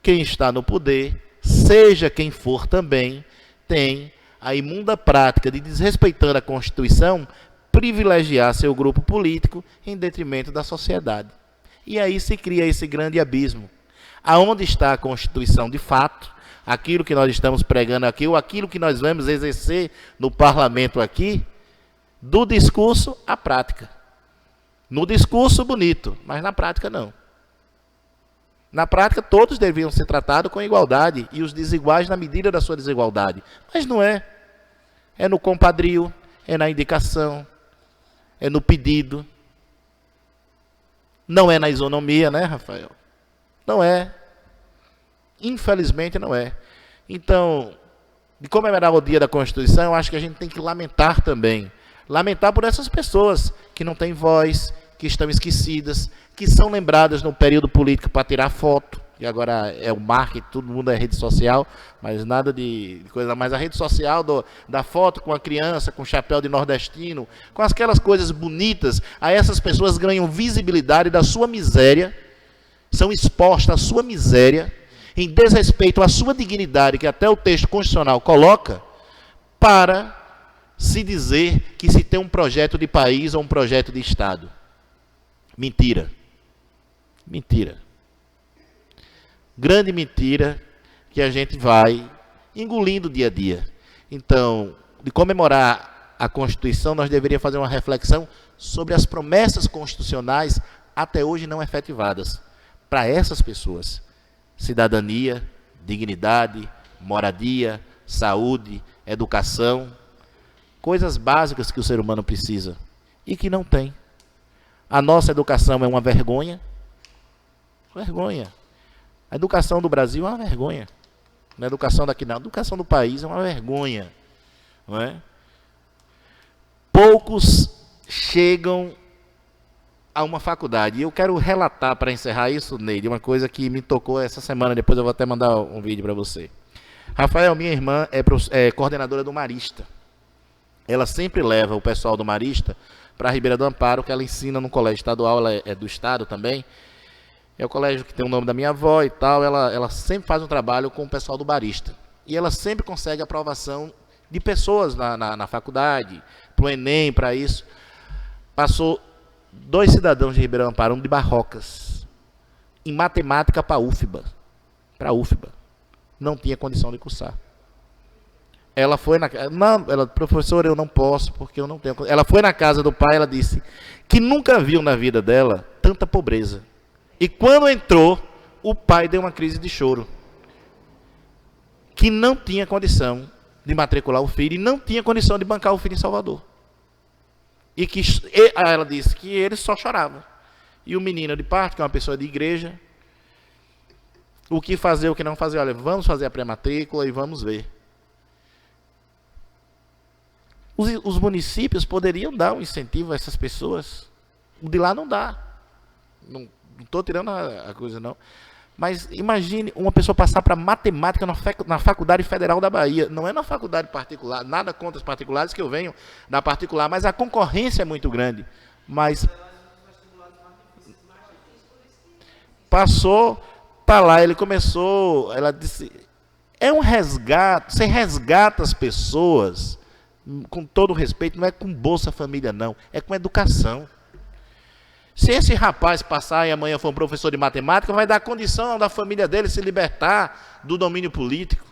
quem está no poder, seja quem for também, tem a imunda prática de, desrespeitando a Constituição, privilegiar seu grupo político em detrimento da sociedade. E aí se cria esse grande abismo. Aonde está a Constituição de fato? Aquilo que nós estamos pregando aqui, ou aquilo que nós vamos exercer no parlamento aqui, do discurso à prática. No discurso, bonito, mas na prática, não. Na prática, todos deviam ser tratados com igualdade, e os desiguais na medida da sua desigualdade. Mas não é. É no compadrio, é na indicação, é no pedido. Não é na isonomia, né, Rafael? Não é. Infelizmente não é. Então, de comemorar o Dia da Constituição, eu acho que a gente tem que lamentar também. Lamentar por essas pessoas que não têm voz, que estão esquecidas, que são lembradas no período político para tirar foto, e agora é o marketing, todo mundo é rede social, mas nada de coisa mais. A rede social da foto com a criança, com o chapéu de nordestino, com aquelas coisas bonitas, aí essas pessoas ganham visibilidade da sua miséria, são expostas à sua miséria, em desrespeito à sua dignidade, que até o texto constitucional coloca, para se dizer que se tem um projeto de país ou um projeto de Estado. Mentira. Mentira. Grande mentira que a gente vai engolindo dia a dia. Então, de comemorar a Constituição, nós deveríamos fazer uma reflexão sobre as promessas constitucionais até hoje não efetivadas para essas pessoas. Cidadania, dignidade, moradia, saúde, educação. coisas básicas que o ser humano precisa e que não tem. A nossa educação é uma vergonha. Vergonha. A educação do Brasil é uma vergonha. Não é educação daqui não. A educação do país é uma vergonha. Não é? Poucos chegam a uma faculdade. E eu quero relatar, para encerrar isso, Neide, uma coisa que me tocou essa semana. Depois eu vou até mandar um vídeo para você. Rafael, minha irmã, é coordenadora do Marista. Ela sempre leva o pessoal do Marista para a Ribeira do Amparo, que ela ensina no colégio estadual, ela é do estado também. É o colégio que tem o nome da minha avó e tal. Ela sempre faz um trabalho com o pessoal do Marista. E ela sempre consegue aprovação de pessoas na faculdade, para o Enem, para isso. Passou 2 cidadãos de Ribeirão Amparo, um de Barrocas, em matemática para a UFBA. Não tinha condição de cursar. Ela foi professor, eu não posso, porque eu não tenho. Ela foi na casa do pai, ela disse que nunca viu na vida dela tanta pobreza. E quando entrou, o pai deu uma crise de choro. Que não tinha condição de matricular o filho e não tinha condição de bancar o filho em Salvador. Ela disse que ele só chorava. E o menino de parte, que é uma pessoa de igreja, o que fazer, o que não fazer, olha, vamos fazer a pré-matrícula e vamos ver. Os municípios poderiam dar um incentivo a essas pessoas. O de lá não dá. Não estou tirando a coisa, não. Mas imagine uma pessoa passar para matemática na Faculdade Federal da Bahia. Não é na faculdade particular, nada contra os particulares, que eu venho da particular, mas a concorrência é muito grande. Mas passou para lá, ele começou, ela disse, é um resgate, você resgata as pessoas, com todo respeito, não é com Bolsa Família não, é com educação. Se esse rapaz passar e amanhã for um professor de matemática, vai dar condição da família dele se libertar do domínio político.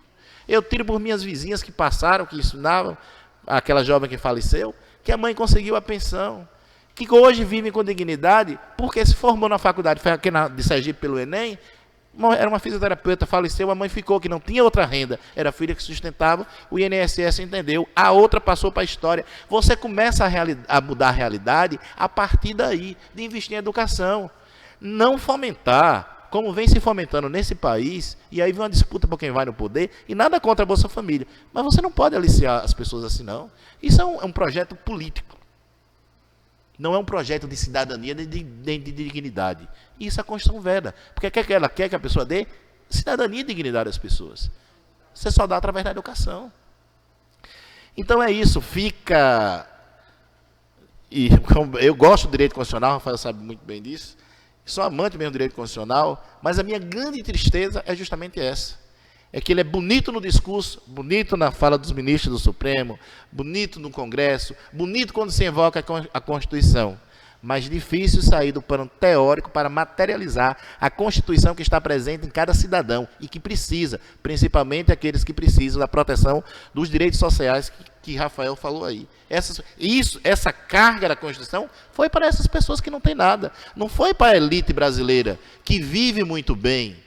Eu tiro por minhas vizinhas que passaram, que ensinavam, aquela jovem que faleceu, que a mãe conseguiu a pensão, que hoje vivem com dignidade, porque se formou na faculdade, foi aqui de Sergipe pelo Enem, era uma fisioterapeuta, faleceu, a mãe ficou, que não tinha outra renda, era a filha que sustentava, o INSS entendeu, a outra passou para a história. Você começa a mudar a realidade a partir daí, de investir em educação. Não fomentar, como vem se fomentando nesse país, e aí vem uma disputa por quem vai no poder, e nada contra a Bolsa Família. Mas você não pode aliciar as pessoas assim, não. Isso é um projeto político. Não é um projeto de cidadania nem de dignidade. Isso a Constituição veda. Porque ela quer que a pessoa dê cidadania e dignidade às pessoas. Você só dá através da educação. Então é isso. E eu gosto do direito constitucional, o Rafael sabe muito bem disso. Sou amante mesmo do direito constitucional, mas a minha grande tristeza é justamente essa. É que ele é bonito no discurso, bonito na fala dos ministros do Supremo, bonito no Congresso, bonito quando se invoca a Constituição, mas difícil sair do plano teórico para materializar a Constituição que está presente em cada cidadão e que precisa, principalmente aqueles que precisam da proteção dos direitos sociais que Rafael falou aí. Essa carga da Constituição foi para essas pessoas que não têm nada, não foi para a elite brasileira que vive muito bem.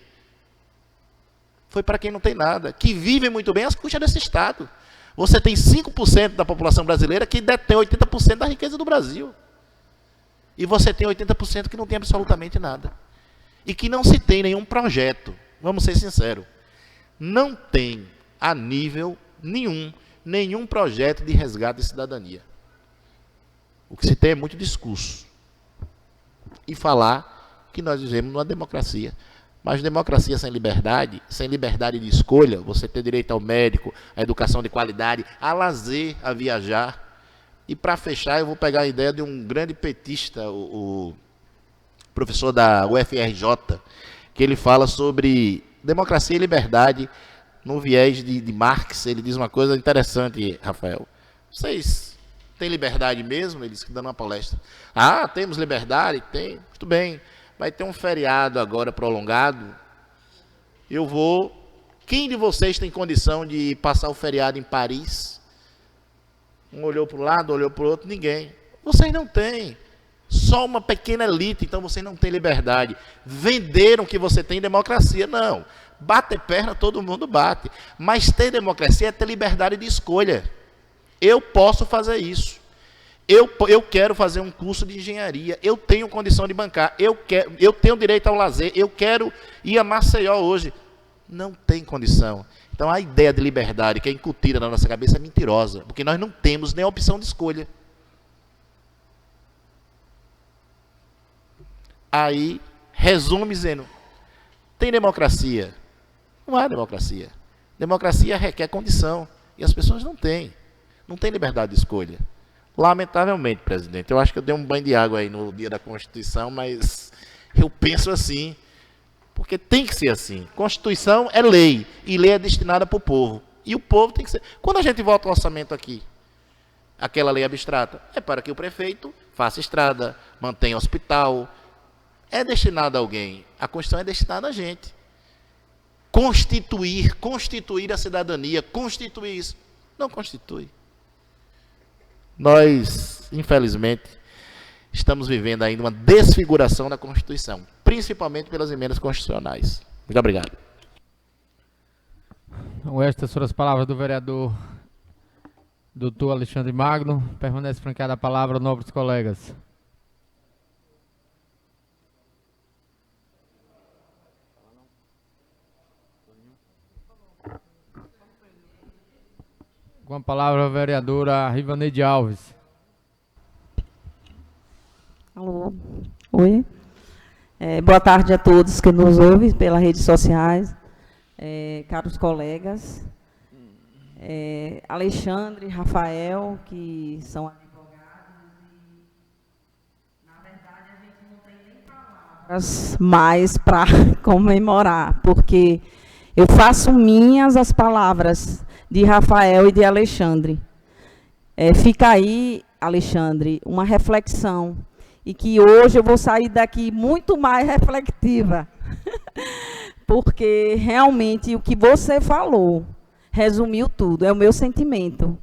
Foi para quem não tem nada, que vive muito bem às custas desse Estado. Você tem 5% da população brasileira que detém 80% da riqueza do Brasil. E você tem 80% que não tem absolutamente nada. E que não se tem nenhum projeto, vamos ser sinceros. Não tem, a nível nenhum projeto de resgate de cidadania. O que se tem é muito discurso. E falar que nós vivemos numa democracia. Mas democracia sem liberdade de escolha, você ter direito ao médico, à educação de qualidade, a lazer, a viajar. E para fechar, eu vou pegar a ideia de um grande petista, o professor da UFRJ, que ele fala sobre democracia e liberdade no viés de Marx. Ele diz uma coisa interessante, Rafael. Vocês têm liberdade mesmo? Ele disse que dando uma palestra. Ah, temos liberdade? Tem. Muito bem. Vai ter um feriado agora prolongado. Quem de vocês tem condição de passar o feriado em Paris? Um olhou para um lado, olhou para o outro, ninguém. Vocês não têm. Só uma pequena elite, então vocês não têm liberdade. Venderam que você tem democracia. Não. Bater perna, todo mundo bate. Mas ter democracia é ter liberdade de escolha. Eu posso fazer isso. Eu quero fazer um curso de engenharia, eu tenho condição de bancar, eu tenho direito ao lazer, eu quero ir a Maceió hoje. Não tem condição. Então a ideia de liberdade que é incutida na nossa cabeça é mentirosa, porque nós não temos nem opção de escolha. Aí, resume dizendo, tem democracia? Não há democracia. Democracia requer condição, e as pessoas não têm. Não têm liberdade de escolha. Lamentavelmente, presidente, eu acho que eu dei um banho de água aí no dia da Constituição, mas eu penso assim, porque tem que ser assim. Constituição é lei, e lei é destinada para o povo. E o povo tem que ser... Quando a gente vota o orçamento aqui, aquela lei abstrata, é para que o prefeito faça estrada, mantenha hospital, é destinada a alguém. A Constituição é destinada a gente. Constituir a cidadania, constituir isso. Não constitui. Nós, infelizmente, estamos vivendo ainda uma desfiguração da Constituição, principalmente pelas emendas constitucionais. Muito obrigado. Então, estas foram as palavras do vereador Dr. Alexandre Magno. Permanece francada a palavra, nobres colegas. Com a palavra a vereadora Rivaneide Alves. Alô, oi. Boa tarde a todos que nos ouvem pelas redes sociais, caros colegas, Alexandre, Rafael, que são advogados, e, na verdade, a gente não tem nem palavras mais para comemorar, porque eu faço minhas as palavras de Rafael e de Alexandre. Fica aí, Alexandre, uma reflexão, e que hoje eu vou sair daqui muito mais reflexiva, porque realmente o que você falou resumiu tudo, é o meu sentimento.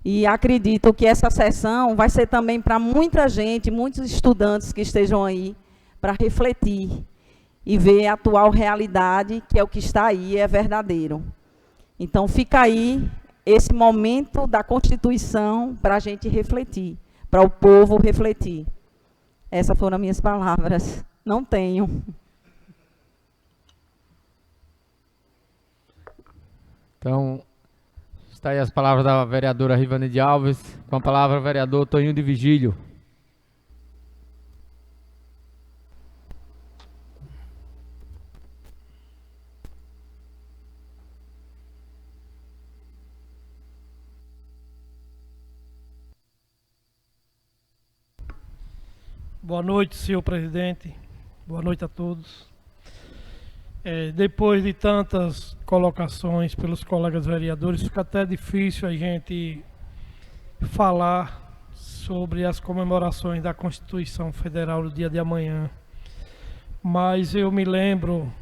E acredito que essa sessão vai ser também para muita gente, muitos estudantes que estejam aí, para refletir e ver a atual realidade, que é o que está aí, é verdadeiro. Então, fica aí esse momento da Constituição para a gente refletir, para o povo refletir. Essas foram as minhas palavras. Não tenho. Então, está aí as palavras da vereadora Rivaneide Alves. Com a palavra, o vereador Toninho de Vigílio. Boa noite, senhor presidente. Boa noite a todos. Depois de tantas colocações pelos colegas vereadores, fica até difícil a gente falar sobre as comemorações da Constituição Federal no dia de amanhã. Mas eu me lembro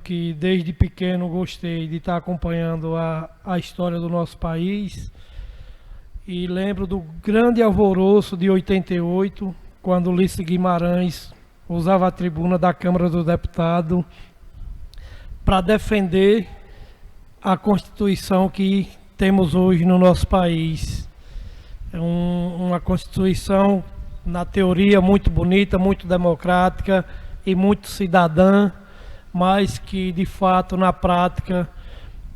que desde pequeno gostei de estar acompanhando a história do nosso país. E lembro do grande alvoroço de 88, quando Ulisses Guimarães usava a tribuna da Câmara dos Deputados para defender a Constituição que temos hoje no nosso país. É uma Constituição, na teoria, muito bonita, muito democrática e muito cidadã, mas que, de fato, na prática,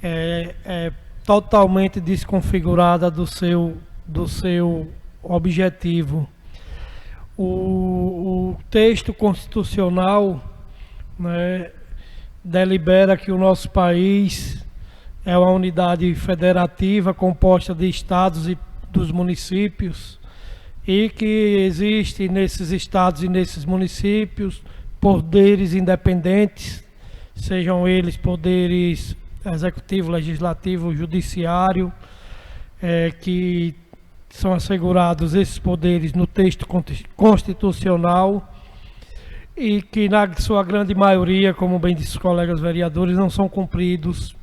é totalmente desconfigurada do seu objetivo. O texto constitucional, né, delibera que o nosso país é uma unidade federativa composta de estados e dos municípios, e que existe nesses estados e nesses municípios poderes independentes, sejam eles poderes executivo, legislativo, judiciário, que são assegurados esses poderes no texto constitucional, e que na sua grande maioria, como bem disse os colegas vereadores, não são cumpridos,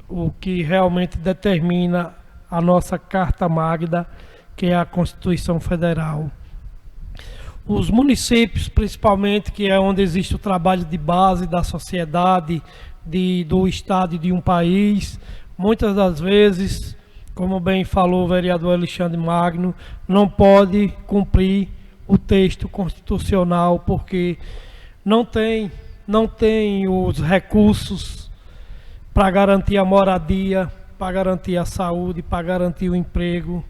o que realmente determina a nossa Carta Magna, que é a Constituição Federal. Os municípios, principalmente, que é onde existe o trabalho de base da sociedade, do Estado e de um país, muitas das vezes como bem falou o vereador Alexandre Magno, não pode cumprir o texto constitucional porque não tem os recursos para garantir a moradia, para garantir a saúde, para garantir o emprego,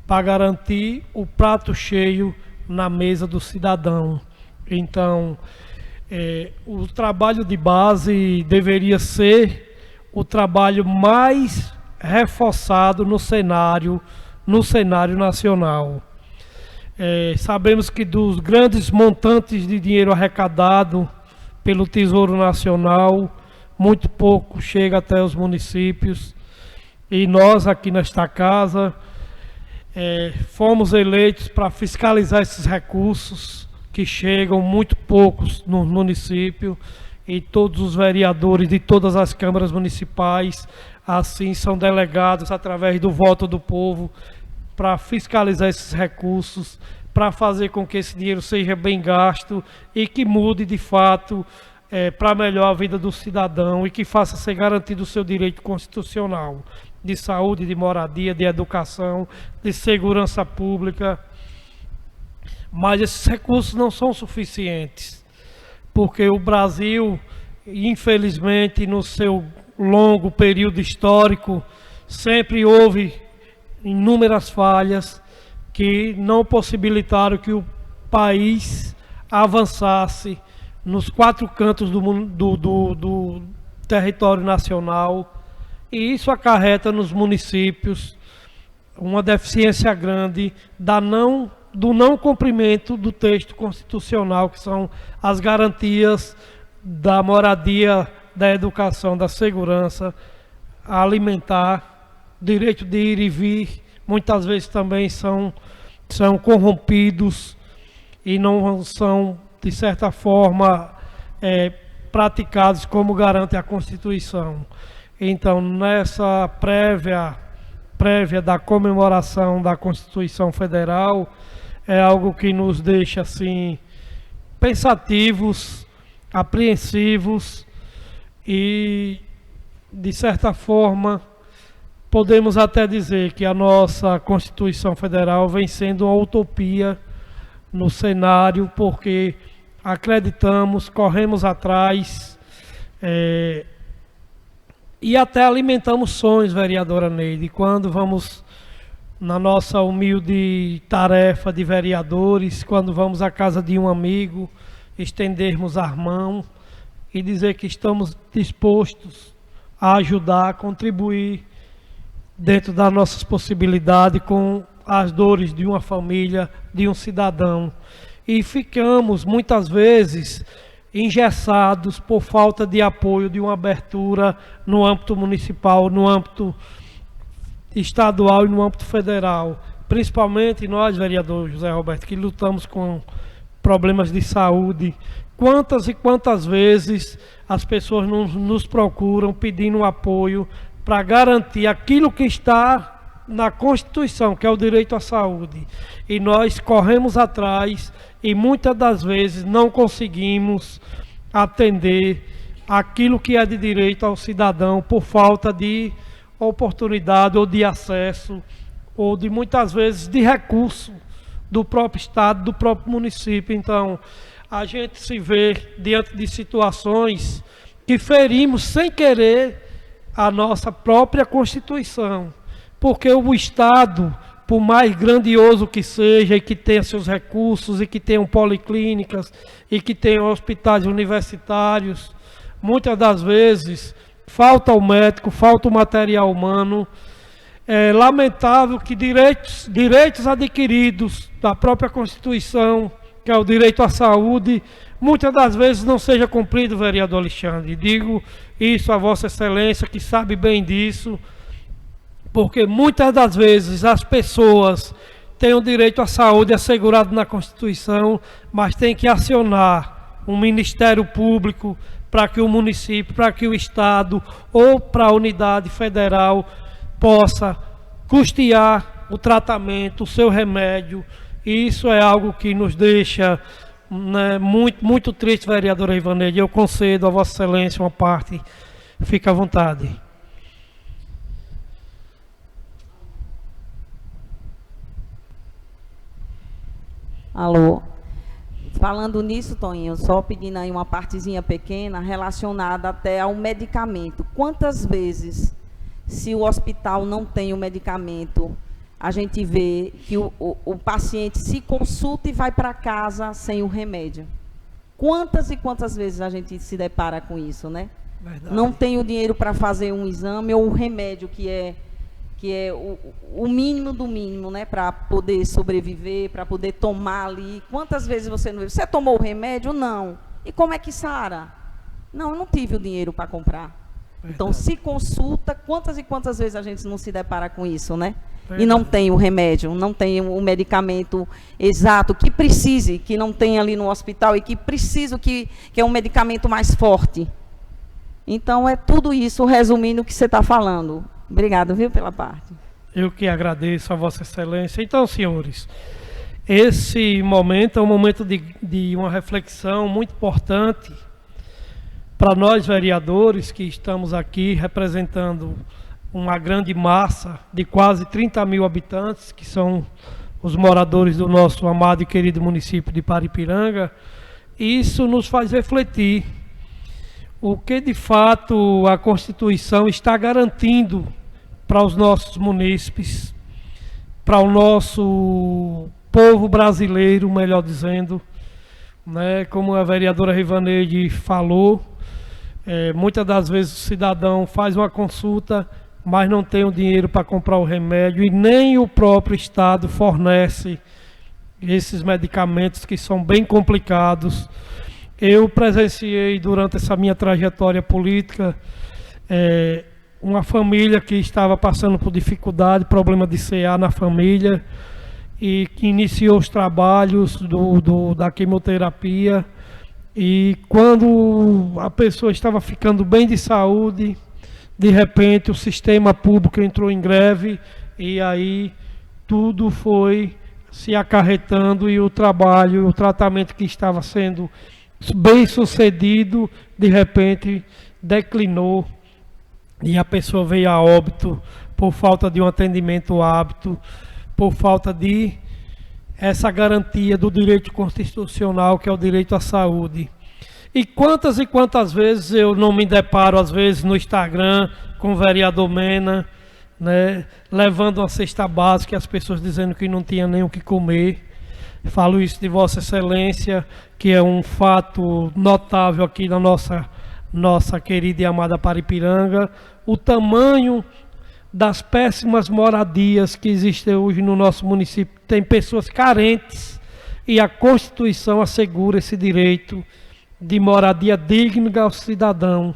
para garantir o prato cheio na mesa do cidadão. Então, o trabalho de base deveria ser o trabalho mais reforçado no cenário nacional. Sabemos que dos grandes montantes de dinheiro arrecadado pelo Tesouro Nacional, muito pouco chega até os municípios. E nós aqui nesta casa fomos eleitos para fiscalizar esses recursos que chegam muito poucos no município, e todos os vereadores de todas as câmaras municipais assim são delegados através do voto do povo para fiscalizar esses recursos, para fazer com que esse dinheiro seja bem gasto e que mude de fato para melhor a vida do cidadão e que faça ser garantido o seu direito constitucional de saúde, de moradia, de educação, de segurança pública. Mas esses recursos não são suficientes, porque o Brasil, infelizmente, no seu longo período histórico, sempre houve inúmeras falhas que não possibilitaram que o país avançasse nos 4 cantos do território nacional, e isso acarreta nos municípios uma deficiência grande do não cumprimento do texto constitucional, que são as garantias da moradia, da educação, da segurança alimentar, direito de ir e vir. Muitas vezes também são corrompidos e não são, de certa forma, praticados como garante a Constituição. Então, nessa prévia da comemoração da Constituição Federal, é algo que nos deixa assim pensativos, apreensivos e, de certa forma, podemos até dizer que a nossa Constituição Federal vem sendo uma utopia no cenário, porque acreditamos, corremos atrás e até alimentamos sonhos, vereadora Neide, quando vamos na nossa humilde tarefa de vereadores, quando vamos à casa de um amigo, estendermos a mão e dizer que estamos dispostos a ajudar, a contribuir dentro das nossas possibilidades com as dores de uma família, de um cidadão. E ficamos, muitas vezes, engessados por falta de apoio, de uma abertura no âmbito municipal, no âmbito estadual e no âmbito federal. Principalmente nós, vereador José Roberto, que lutamos com problemas de saúde. Quantas e quantas vezes as pessoas nos procuram pedindo apoio para garantir aquilo que está na Constituição, que é o direito à saúde. E nós corremos atrás e muitas das vezes não conseguimos atender aquilo que é de direito ao cidadão por falta de oportunidade ou de acesso, ou de muitas vezes de recurso do próprio estado, do próprio município. Então, a gente se vê diante de situações que ferimos sem querer a nossa própria Constituição, porque o Estado, por mais grandioso que seja, e que tenha seus recursos, e que tenham policlínicas, e que tenham hospitais universitários, muitas das vezes falta o médico, falta o material humano. É lamentável que direitos adquiridos da própria Constituição, que é o direito à saúde, muitas das vezes não seja cumprido, vereador Alexandre. Digo isso a Vossa Excelência, que sabe bem disso, porque muitas das vezes as pessoas têm o direito à saúde assegurado na Constituição, mas têm que acionar um Ministério Público para que o município, para que o Estado ou para a unidade federal possa custear o tratamento, o seu remédio. E isso é algo que nos deixa muito, muito triste, vereadora Ivaneide. Eu concedo a Vossa Excelência uma parte. Fique à vontade. Alô? Falando nisso, Toninho, só pedindo aí uma partezinha pequena relacionada até ao medicamento. Quantas vezes, se o hospital não tem o medicamento, a gente vê que o paciente se consulta e vai para casa sem o remédio? Quantas e quantas vezes a gente se depara com isso, né? Verdade. Não tem o dinheiro para fazer um exame ou um remédio que é o mínimo do mínimo, né, para poder sobreviver, para poder tomar ali. Quantas vezes você tomou o remédio? Não. E como é que sara? Não, eu não tive o dinheiro para comprar. Verdade. Então, se consulta, quantas e quantas vezes a gente não se depara com isso, né? Verdade. E não tem o remédio, não tem o medicamento exato, que precise, que não tem ali no hospital e que precisa, que é um medicamento mais forte. Então, é tudo isso, resumindo o que você está falando. Obrigado, viu, pela parte. Eu que agradeço a Vossa Excelência. Então, senhores, esse momento é um momento de uma reflexão muito importante para nós, vereadores, que estamos aqui representando uma grande massa de quase 30 mil habitantes, que são os moradores do nosso amado e querido município de Paripiranga. Isso nos faz refletir o que de fato a Constituição está garantindo para os nossos munícipes, para o nosso povo brasileiro, melhor dizendo, né? Como a vereadora Rivaneide falou, muitas das vezes o cidadão faz uma consulta, mas não tem o dinheiro para comprar o remédio e nem o próprio Estado fornece esses medicamentos que são bem complicados. Eu presenciei durante essa minha trajetória política uma família que estava passando por dificuldade, problema de CA na família, e que iniciou os trabalhos da quimioterapia. E quando a pessoa estava ficando bem de saúde, de repente o sistema público entrou em greve e aí tudo foi se acarretando e o trabalho, o tratamento que estava sendo bem sucedido, de repente declinou e a pessoa veio a óbito por falta de um atendimento apto, por falta de essa garantia do direito constitucional, que é o direito à saúde. E quantas vezes eu não me deparo, às vezes, no Instagram, com o vereador Mena, né, levando uma cesta básica e as pessoas dizendo que não tinha nem o que comer. Falo isso de Vossa Excelência, que é um fato notável aqui na nossa querida e amada Paripiranga. O tamanho das péssimas moradias que existem hoje no nosso município. Tem pessoas carentes e a Constituição assegura esse direito de moradia digna ao cidadão,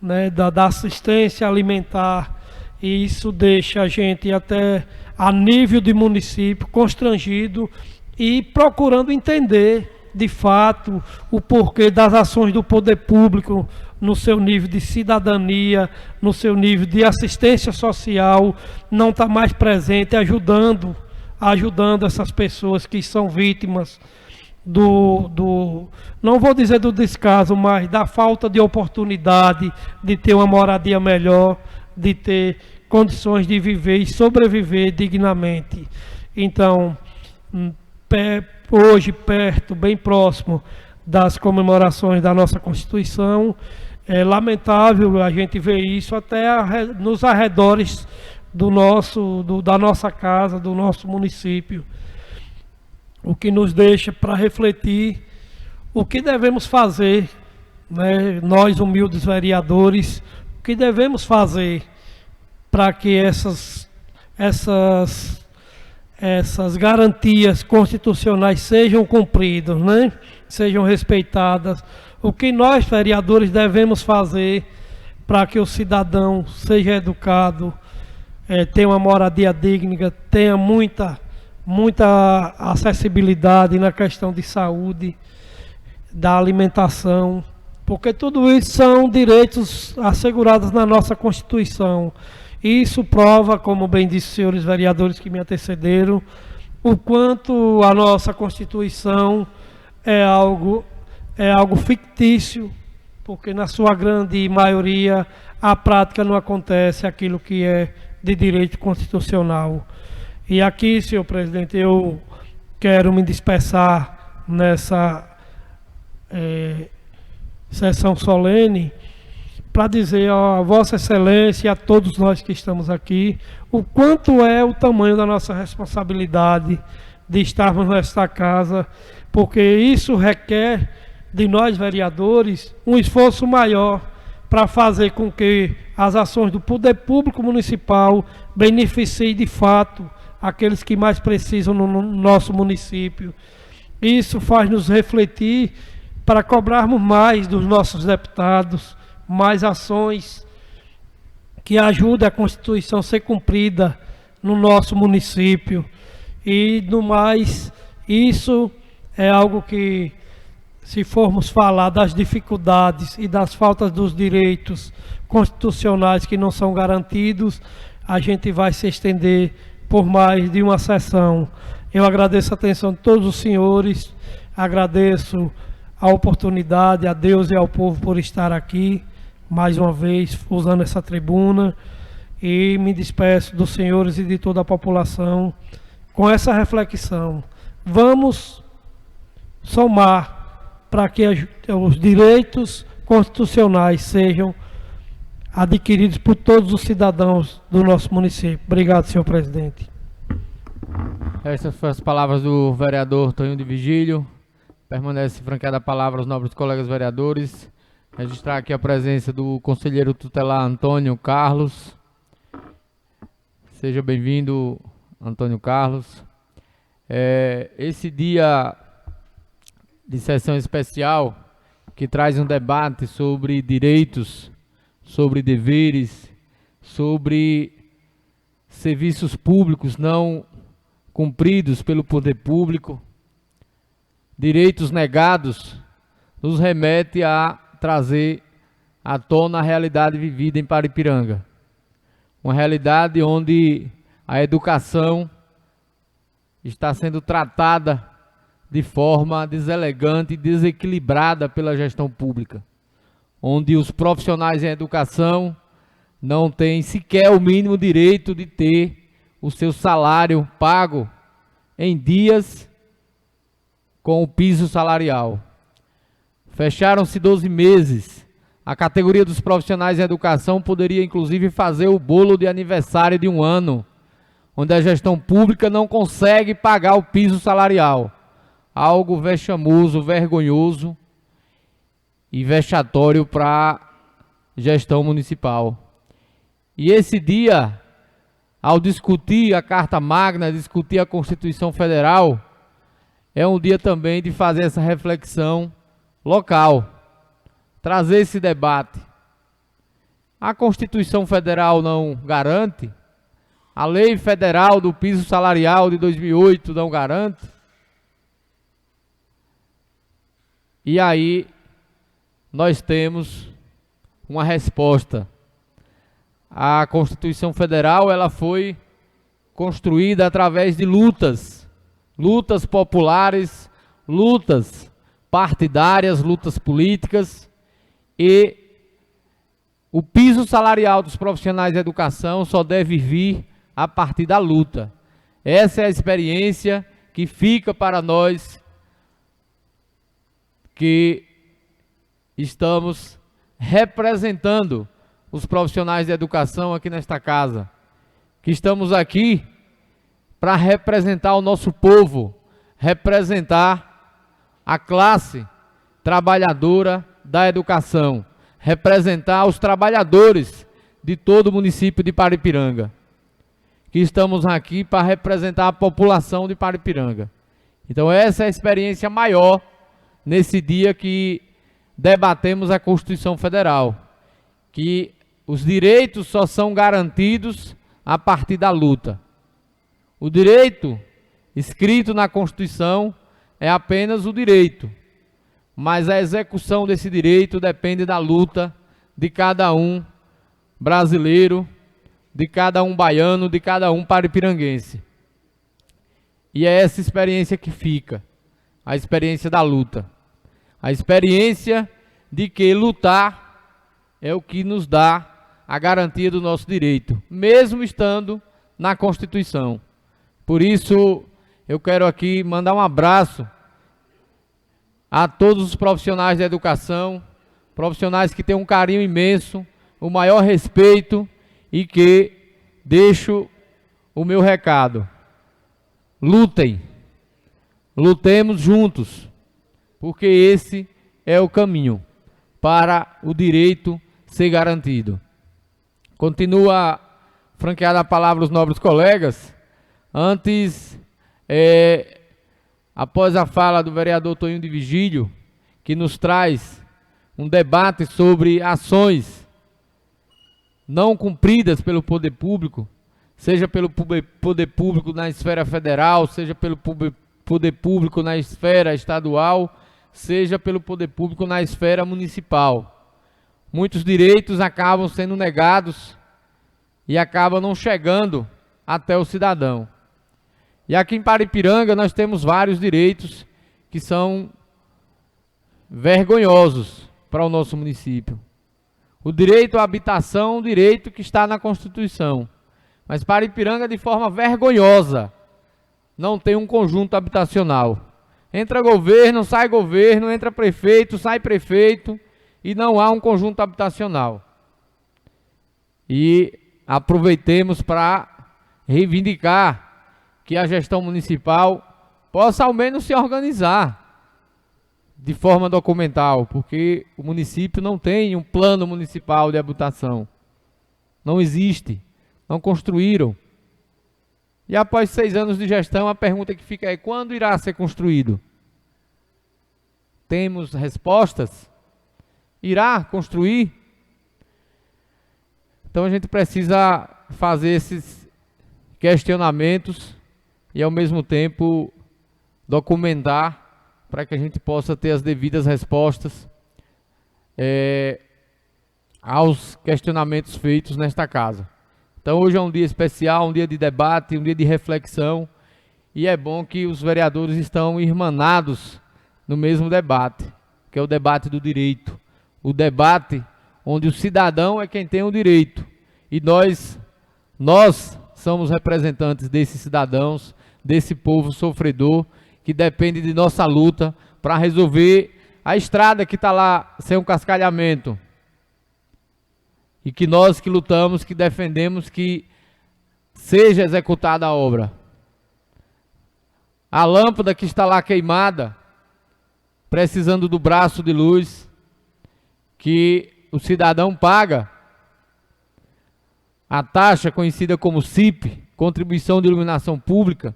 né, da assistência alimentar, e isso deixa a gente até a nível de município constrangido e procurando entender de fato o porquê das ações do poder público no seu nível de cidadania, no seu nível de assistência social, não está mais presente, ajudando essas pessoas que são vítimas não vou dizer do descaso, mas da falta de oportunidade de ter uma moradia melhor, de ter condições de viver e sobreviver dignamente. Então, hoje, bem próximo das comemorações da nossa Constituição, é lamentável a gente ver isso até nos arredores da nossa casa, do nosso município. O que nos deixa para refletir o que devemos fazer, né, nós humildes vereadores, o que devemos fazer para que essas garantias constitucionais sejam cumpridas, né, sejam respeitadas. O que nós, vereadores, devemos fazer para que o cidadão seja educado, tenha uma moradia digna, tenha muita acessibilidade na questão de saúde, da alimentação, porque tudo isso são direitos assegurados na nossa Constituição. E isso prova, como bem disse os senhores vereadores que me antecederam, o quanto a nossa Constituição é algo fictício, porque na sua grande maioria a prática não acontece aquilo que é de direito constitucional. E aqui, senhor presidente, eu quero me dispersar nessa sessão solene para dizer a Vossa Excelência e a todos nós que estamos aqui o quanto é o tamanho da nossa responsabilidade de estarmos nesta casa, porque isso requer de nós vereadores um esforço maior para fazer com que as ações do poder público municipal beneficiem de fato aqueles que mais precisam no nosso município. Isso faz nos refletir para cobrarmos mais dos nossos deputados, mais ações que ajudem a Constituição a ser cumprida no nosso município. E, no mais, isso é algo que, se formos falar das dificuldades e das faltas dos direitos constitucionais que não são garantidos, a gente vai se estender por mais de uma sessão. Eu agradeço a atenção de todos os senhores, agradeço a oportunidade, a Deus e ao povo por estar aqui, mais uma vez, usando essa tribuna, e me despeço dos senhores e de toda a população com essa reflexão. Vamos somar para que os direitos constitucionais sejam adquiridos por todos os cidadãos do nosso município. Obrigado, senhor presidente. Essas foram as palavras do vereador Tonho de Vigílio. Permanece franqueada a palavra aos nobres colegas vereadores. Registrar aqui a presença do conselheiro tutelar Antônio Carlos. Seja bem-vindo, Antônio Carlos. Esse dia de sessão especial, que traz um debate sobre direitos, sobre deveres, sobre serviços públicos não cumpridos pelo poder público, direitos negados, nos remete a trazer à tona a realidade vivida em Paripiranga. Uma realidade onde a educação está sendo tratada de forma deselegante e desequilibrada pela gestão pública, onde os profissionais em educação não têm sequer o mínimo direito de ter o seu salário pago em dias com o piso salarial. Fecharam-se 12 meses. A categoria dos profissionais em educação poderia, inclusive, fazer o bolo de aniversário de um ano, onde a gestão pública não consegue pagar o piso salarial. Algo vexamoso, vergonhoso e vexatório para a gestão municipal. E esse dia, ao discutir a Carta Magna, discutir a Constituição Federal, é um dia também de fazer essa reflexão local, trazer esse debate. A Constituição Federal não garante, a Lei Federal do Piso Salarial de 2008 não garante. E aí nós temos uma resposta. A Constituição Federal, ela foi construída através de lutas populares, lutas partidárias, lutas políticas, e o piso salarial dos profissionais de educação só deve vir a partir da luta. Essa é a experiência que fica para nós que estamos representando os profissionais de educação aqui nesta casa, que estamos aqui para representar o nosso povo, representar a classe trabalhadora da educação, representar os trabalhadores de todo o município de Paripiranga, que estamos aqui para representar a população de Paripiranga. Então essa é a experiência maior nesse dia que debatemos a Constituição Federal, que os direitos só são garantidos a partir da luta. O direito escrito na Constituição é apenas o direito, mas a execução desse direito depende da luta de cada um brasileiro, de cada um baiano, de cada um paripiranguense. E é essa experiência que fica, a experiência da luta, a experiência de que lutar é o que nos dá a garantia do nosso direito, mesmo estando na Constituição. Por isso, eu quero aqui mandar um abraço a todos os profissionais da educação, profissionais que têm um carinho imenso, o maior respeito, e que deixo o meu recado. Lutem, lutemos juntos, porque esse é o caminho para o direito ser garantido. Continua franqueada a palavra os nobres colegas. Antes, após a fala do vereador Toninho de Vigílio, que nos traz um debate sobre ações não cumpridas pelo poder público, seja pelo poder público na esfera federal, seja pelo poder público na esfera estadual, seja pelo poder público na esfera municipal. Muitos direitos acabam sendo negados e acabam não chegando até o cidadão. E aqui em Paripiranga nós temos vários direitos que são vergonhosos para o nosso município. O direito à habitação é um direito que está na Constituição, mas Paripiranga, de forma vergonhosa, não tem um conjunto habitacional. Entra governo, entra prefeito, sai prefeito, e não há um conjunto habitacional. E aproveitemos para reivindicar que a gestão municipal possa ao menos se organizar de forma documental, porque o município não tem um plano municipal de habitação. Não existe, não construíram. E após 6 anos de gestão, a pergunta que fica é: quando irá ser construído? Temos respostas? Irá construir? Então a gente precisa fazer esses questionamentos e ao mesmo tempo documentar para que a gente possa ter as devidas respostas aos questionamentos feitos nesta casa. Então hoje é um dia especial, um dia de debate, um dia de reflexão, e é bom que os vereadores estão irmanados no mesmo debate, que é o debate do direito. O debate onde o cidadão é quem tem o direito, e nós somos representantes desses cidadãos, desse povo sofredor, que depende de nossa luta para resolver a estrada que está lá sem um cascalhamento. E que nós que lutamos, que defendemos que seja executada a obra. A lâmpada que está lá queimada, precisando do braço de luz, que o cidadão paga a taxa conhecida como CIP, Contribuição de Iluminação Pública,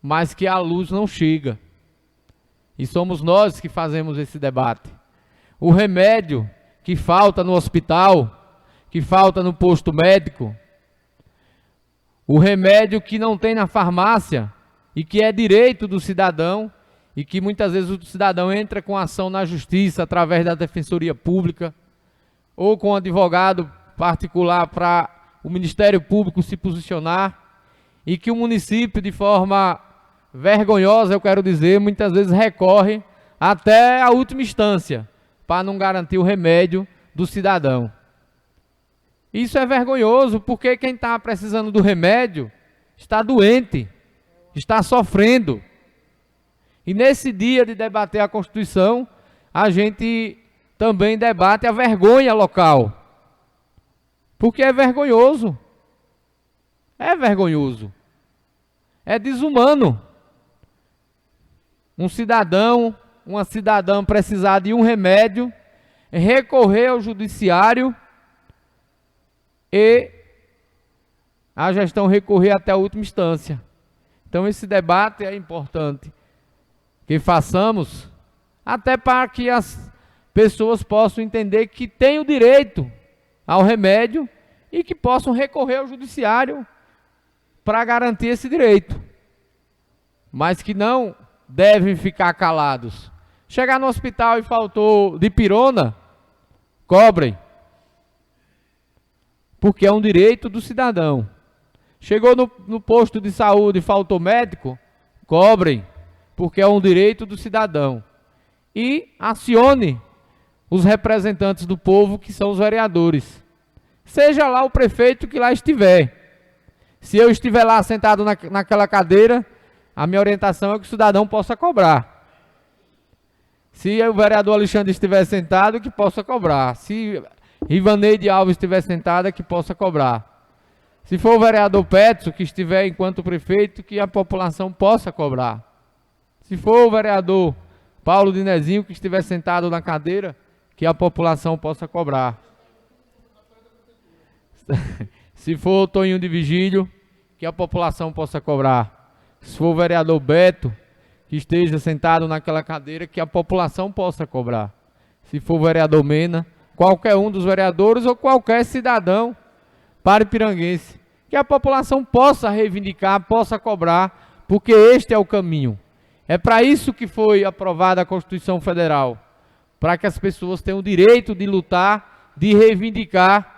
mas que a luz não chega. E somos nós que fazemos esse debate. O remédio que falta no hospital, que falta no posto médico, o remédio que não tem na farmácia e que é direito do cidadão, e que muitas vezes o cidadão entra com ação na justiça através da Defensoria Pública ou com um advogado particular para o Ministério Público se posicionar, e que o município, de forma vergonhosa, eu quero dizer, muitas vezes recorre até a última instância para não garantir o remédio do cidadão. Isso é vergonhoso, porque quem está precisando do remédio está doente, está sofrendo. E nesse dia de debater a Constituição, a gente também debate a vergonha local. Porque é vergonhoso. É vergonhoso. É desumano. Um cidadão, uma cidadã precisar de um remédio, recorrer ao judiciário e a gestão recorrer até a última instância. Então esse debate é importante que façamos, até para que as pessoas possam entender que têm o direito ao remédio e que possam recorrer ao judiciário para garantir esse direito, mas que não devem ficar calados. Chegar no hospital e faltou dipirona, cobrem, porque é um direito do cidadão. Chegou no posto de saúde e faltou médico, cobrem, porque é um direito do cidadão. E acione os representantes do povo, que são os vereadores. Seja lá o prefeito que lá estiver. Se eu estiver lá sentado naquela cadeira, a minha orientação é que o cidadão possa cobrar. Se o vereador Alexandre estiver sentado, que possa cobrar. Se Rivaneide Alves estiver sentada, que possa cobrar. Se for o vereador Petson, que estiver enquanto prefeito, que a população possa cobrar. Se for o vereador Paulo Dinezinho, que estiver sentado na cadeira, que a população possa cobrar. Se for o Toninho de Vigílio, que a população possa cobrar. Se for o vereador Beto, que esteja sentado naquela cadeira, que a população possa cobrar. Se for o vereador Mena, qualquer um dos vereadores ou qualquer cidadão paripiranguense, que a população possa reivindicar, possa cobrar, porque este é o caminho. É para isso que foi aprovada a Constituição Federal, para que as pessoas tenham o direito de lutar, de reivindicar,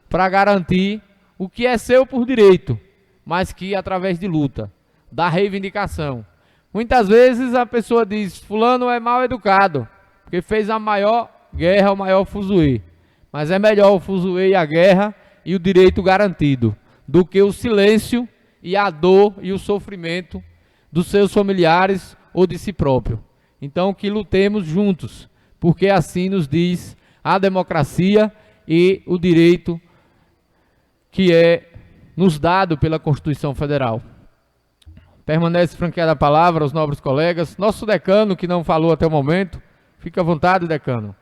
para garantir o que é seu por direito, mas que através de luta, da reivindicação. Muitas vezes a pessoa diz, fulano é mal educado, porque fez a maior guerra, o maior fuzuê. Mas é melhor o fuzuê e a guerra e o direito garantido, do que o silêncio e a dor e o sofrimento dos seus familiares ou de si próprio. Então que lutemos juntos, porque assim nos diz a democracia e o direito que é nos dado pela Constituição Federal. Permanece franqueada a palavra aos nobres colegas. Nosso decano, que não falou até o momento, fica à vontade, decano.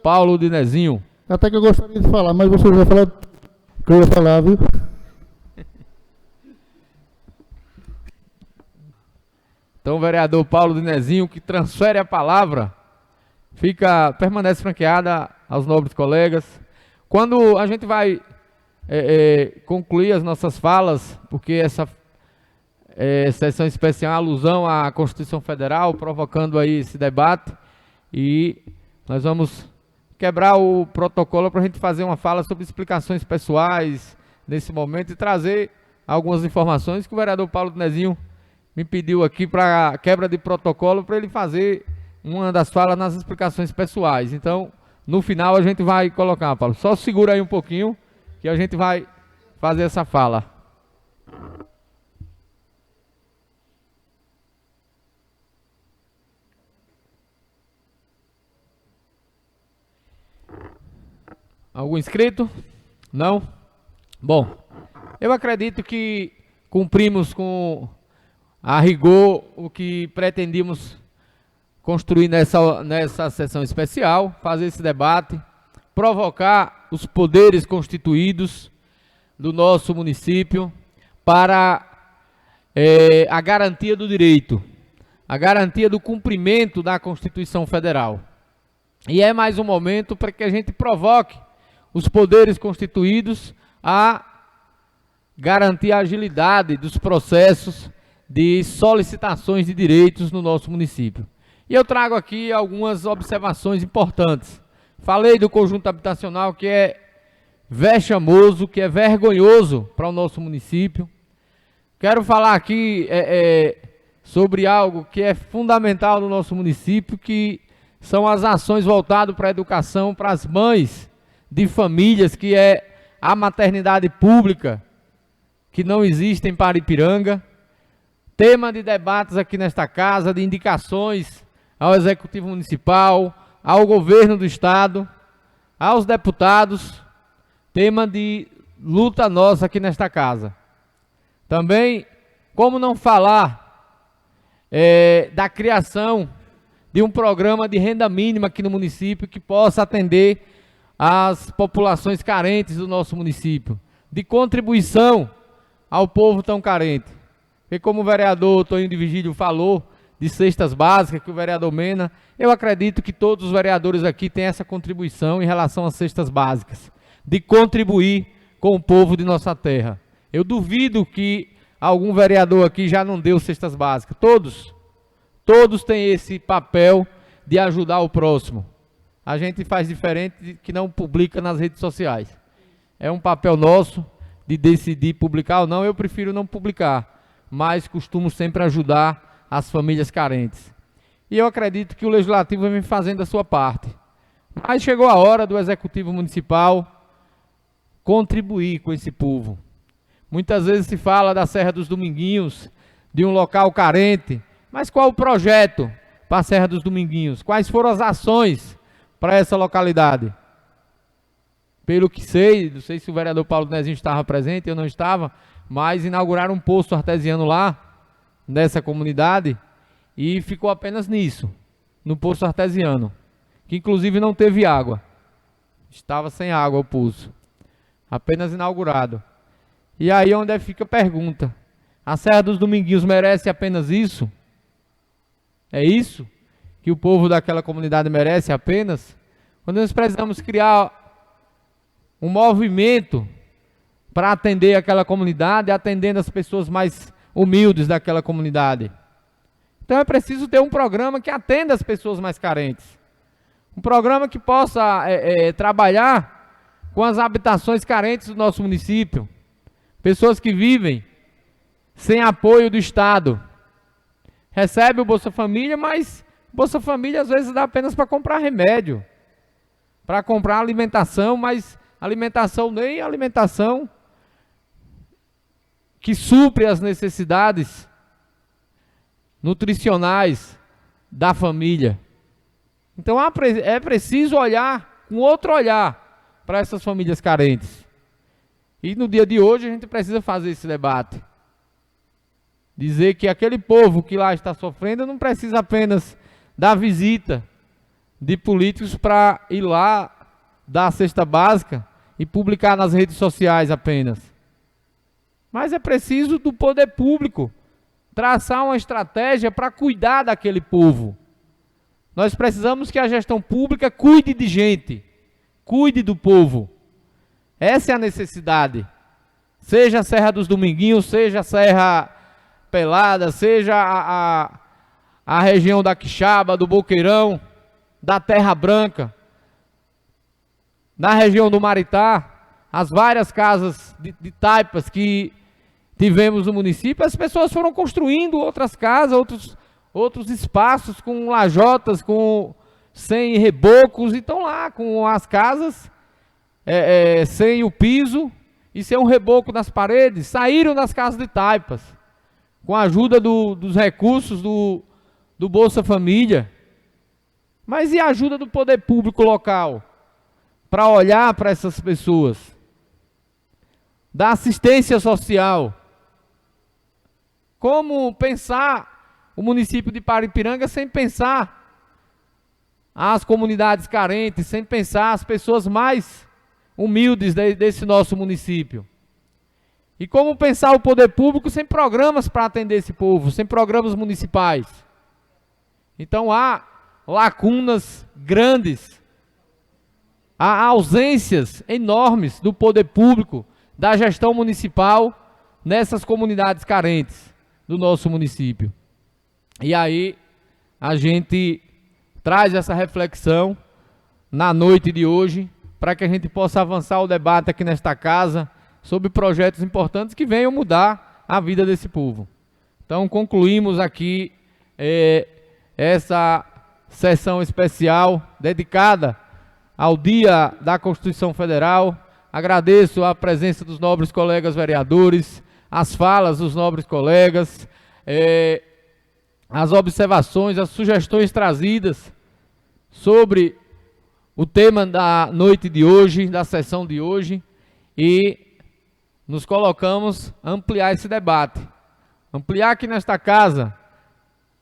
Paulo Dinezinho. Até que eu gostaria de falar, mas você já falou o que eu ia falar, viu? Então, o vereador Paulo Dinezinho, que transfere a palavra, permanece franqueada aos nobres colegas. Quando a gente vai concluir as nossas falas, porque essa sessão especial, alusão à Constituição Federal, provocando aí esse debate, e nós vamos quebrar o protocolo para a gente fazer uma fala sobre explicações pessoais nesse momento e trazer algumas informações que o vereador Paulo Dinezinho me pediu aqui para quebra de protocolo, para ele fazer uma das falas nas explicações pessoais. Então, no final a gente vai colocar, Paulo. Só segura aí um pouquinho que a gente vai fazer essa fala. Algum inscrito? Não? Bom, eu acredito que cumprimos com a rigor o que pretendíamos construir nessa sessão especial, fazer esse debate, provocar os poderes constituídos do nosso município para a garantia do direito, a garantia do cumprimento da Constituição Federal. E é mais um momento para que a gente provoque os poderes constituídos a garantir a agilidade dos processos de solicitações de direitos no nosso município. E eu trago aqui algumas observações importantes. Falei do conjunto habitacional, que é vexamoso, que é vergonhoso para o nosso município. Quero falar aqui sobre algo que é fundamental no nosso município, que são as ações voltadas para a educação, para as mães de famílias, que é a maternidade pública, que não existe em Paripiranga. Tema de debates aqui nesta casa, de indicações ao Executivo Municipal, ao Governo do Estado, aos deputados, tema de luta nossa aqui nesta casa. Também, como não falar da criação de um programa de renda mínima aqui no município que possa atender as populações carentes do nosso município, de contribuição ao povo tão carente. Porque como o vereador Toninho de Vigílio falou de cestas básicas, que o vereador Mena, eu acredito que todos os vereadores aqui têm essa contribuição em relação às cestas básicas, de contribuir com o povo de nossa terra. Eu duvido que algum vereador aqui já não deu cestas básicas. Todos têm esse papel de ajudar o próximo. A gente faz diferente de que não publica nas redes sociais. É um papel nosso de decidir publicar ou não. Eu prefiro não publicar, mas costumo sempre ajudar as famílias carentes. E eu acredito que o Legislativo vem fazendo a sua parte. Mas chegou a hora do Executivo Municipal contribuir com esse povo. Muitas vezes se fala da Serra dos Dominguinhos, de um local carente, mas qual o projeto para a Serra dos Dominguinhos? Quais foram as ações para essa localidade? Pelo que sei, não sei se o vereador Paulo Nezinho estava presente, eu não estava, mas inauguraram um poço artesiano lá, nessa comunidade, e ficou apenas nisso, no poço artesiano, que inclusive não teve água. Estava sem água o poço, apenas inaugurado. E aí onde fica a pergunta, a Serra dos Dominguinhos merece apenas isso? É isso que o povo daquela comunidade merece apenas? Quando nós precisamos criar um movimento para atender aquela comunidade, atendendo as pessoas mais humildes daquela comunidade. Então é preciso ter um programa que atenda as pessoas mais carentes. Um programa que possa trabalhar com as habitações carentes do nosso município. Pessoas que vivem sem apoio do Estado. Recebe o Bolsa Família, mas Bolsa Família às vezes dá apenas para comprar remédio, para comprar alimentação, mas alimentação nem alimentação que supre as necessidades nutricionais da família. Então é preciso olhar com outro olhar para essas famílias carentes. E no dia de hoje a gente precisa fazer esse debate. Dizer que aquele povo que lá está sofrendo não precisa apenas da visita de políticos para ir lá dar a cesta básica e publicar nas redes sociais apenas. Mas é preciso do poder público traçar uma estratégia para cuidar daquele povo. Nós precisamos que a gestão pública cuide de gente, cuide do povo. Essa é a necessidade. Seja a Serra dos Dominguinhos, seja a Serra Pelada, seja a região da Quixaba, do Boqueirão, da Terra Branca, na região do Maritá, as várias casas de taipas que tivemos no município, as pessoas foram construindo outras casas, outros espaços com lajotas, sem rebocos, e estão lá com as casas sem o piso e sem um reboco nas paredes, saíram das casas de taipas, com a ajuda dos recursos do Bolsa Família. Mas e a ajuda do poder público local? Para olhar para essas pessoas, da assistência social. Como pensar o município de Paripiranga sem pensar as comunidades carentes, sem pensar as pessoas mais humildes desse nosso município. E como pensar o poder público sem programas para atender esse povo, sem programas municipais. Então há lacunas grandes, há ausências enormes do poder público, da gestão municipal nessas comunidades carentes do nosso município. E aí a gente traz essa reflexão na noite de hoje, para que a gente possa avançar o debate aqui nesta casa sobre projetos importantes que venham mudar a vida desse povo. Então concluímos aqui essa sessão especial dedicada ao Dia da Constituição Federal. Agradeço a presença dos nobres colegas vereadores, as falas dos nobres colegas, as observações, as sugestões trazidas sobre o tema da noite de hoje, da sessão de hoje, e nos colocamos a ampliar esse debate. Ampliar aqui nesta casa,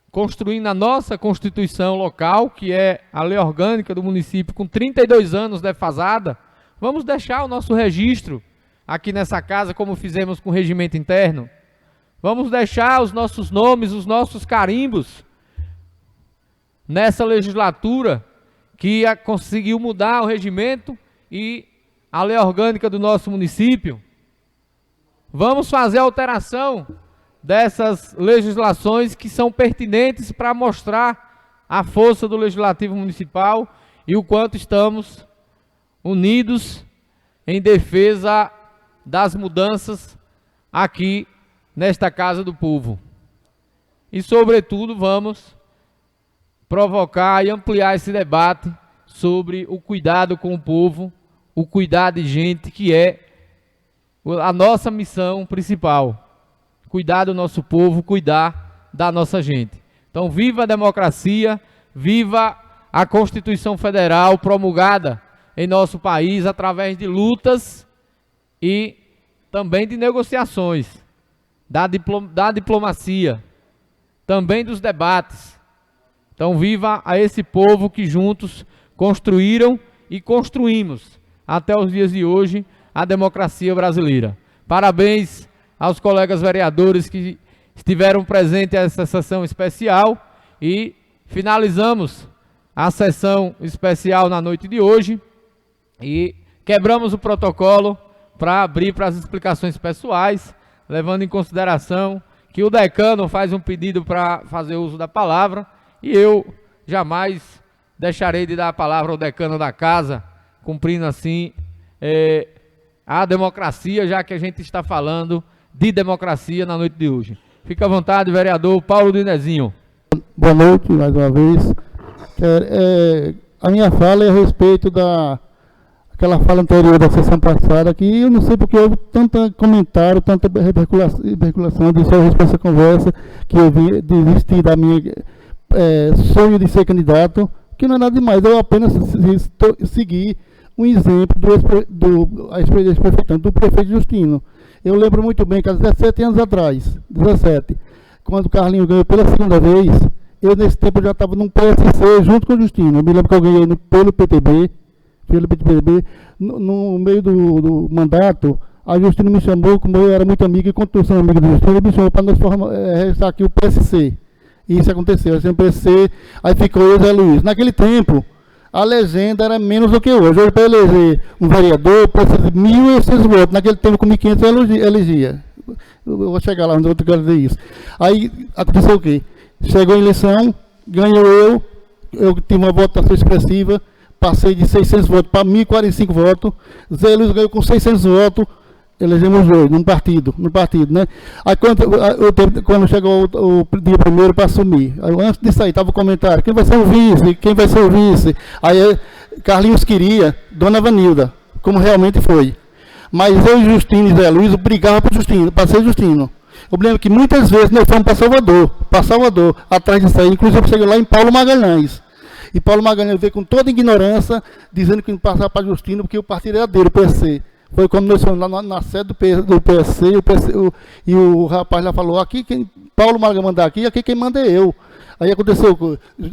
construindo a nossa Constituição local, que é a lei orgânica do município, com 32 anos defasada. Vamos deixar o nosso registro aqui nessa casa, como fizemos com o regimento interno. Vamos deixar os nossos nomes, os nossos carimbos nessa legislatura que conseguiu mudar o regimento e a lei orgânica do nosso município. Vamos fazer a alteração dessas legislações que são pertinentes para mostrar a força do Legislativo Municipal e o quanto estamos unidos em defesa das mudanças aqui nesta Casa do Povo. E, sobretudo, vamos provocar e ampliar esse debate sobre o cuidado com o povo, o cuidar de gente que é a nossa missão principal: cuidar do nosso povo, cuidar da nossa gente. Então, viva a democracia, viva a Constituição Federal promulgada em nosso país através de lutas e também de negociações, da diplomacia, também dos debates. Então, viva a esse povo que juntos construíram e construímos, até os dias de hoje, a democracia brasileira. Parabéns aos colegas vereadores que estiveram presentes nessa sessão especial e finalizamos a sessão especial na noite de hoje e quebramos o protocolo para abrir para as explicações pessoais, levando em consideração que o decano faz um pedido para fazer uso da palavra e eu jamais deixarei de dar a palavra ao decano da casa, cumprindo assim a democracia, já que a gente está falando de democracia na noite de hoje. Fica à vontade, vereador Paulo Dinezinho. Boa noite, mais uma vez. A minha fala é a respeito daquela fala anterior da sessão passada, que eu não sei porque houve tanto comentário, tanta reperculação de só respeito a essa conversa, que eu desisti da minha sonho de ser candidato, que não é nada demais, eu apenas segui um exemplo do prefeito Justino. Eu lembro muito bem que há 17 anos atrás, 17, quando o Carlinhos ganhou pela segunda vez, eu nesse tempo já estava num PSC junto com o Justino. Eu me lembro que eu ganhei pelo PTB, no meio do mandato, a Justino me chamou, como eu era muito amigo e continuo sendo amigo do Justino, ele me chamou para nós restar aqui o PSC. E isso aconteceu, eu o PSC, aí ficou eu e o Zé Luiz. Naquele tempo, a legenda era menos do que hoje. Hoje, para eleger um vereador, precisa de 1.800 votos. Naquele tempo, com 1.500 eu elegia. Eu vou chegar lá onde eu quero dizer isso. Aí, aconteceu o quê? Chegou a eleição, ganhou eu tive uma votação expressiva, passei de 600 votos para 1.045 votos. Zé Luiz ganhou com 600 votos, elegemos dois, num partido, né? Aí quando chegou o dia primeiro para assumir, aí, antes disso aí, estava o comentário, quem vai ser o vice? Aí Carlinhos queria Dona Vanilda, como realmente foi. Mas eu e Justino e Zé Luiz brigava para ser Justino. Eu lembro que muitas vezes nós fomos para Salvador, atrás disso aí, inclusive eu cheguei lá em Paulo Magalhães. E Paulo Magalhães veio com toda ignorância, dizendo que não passava para Justino, porque o partido era dele, o PSC. Foi quando nós fomos lá na sede do PSC, e o rapaz lá falou, aqui quem Paulo Magalhães manda aqui quem manda é eu. Aí aconteceu,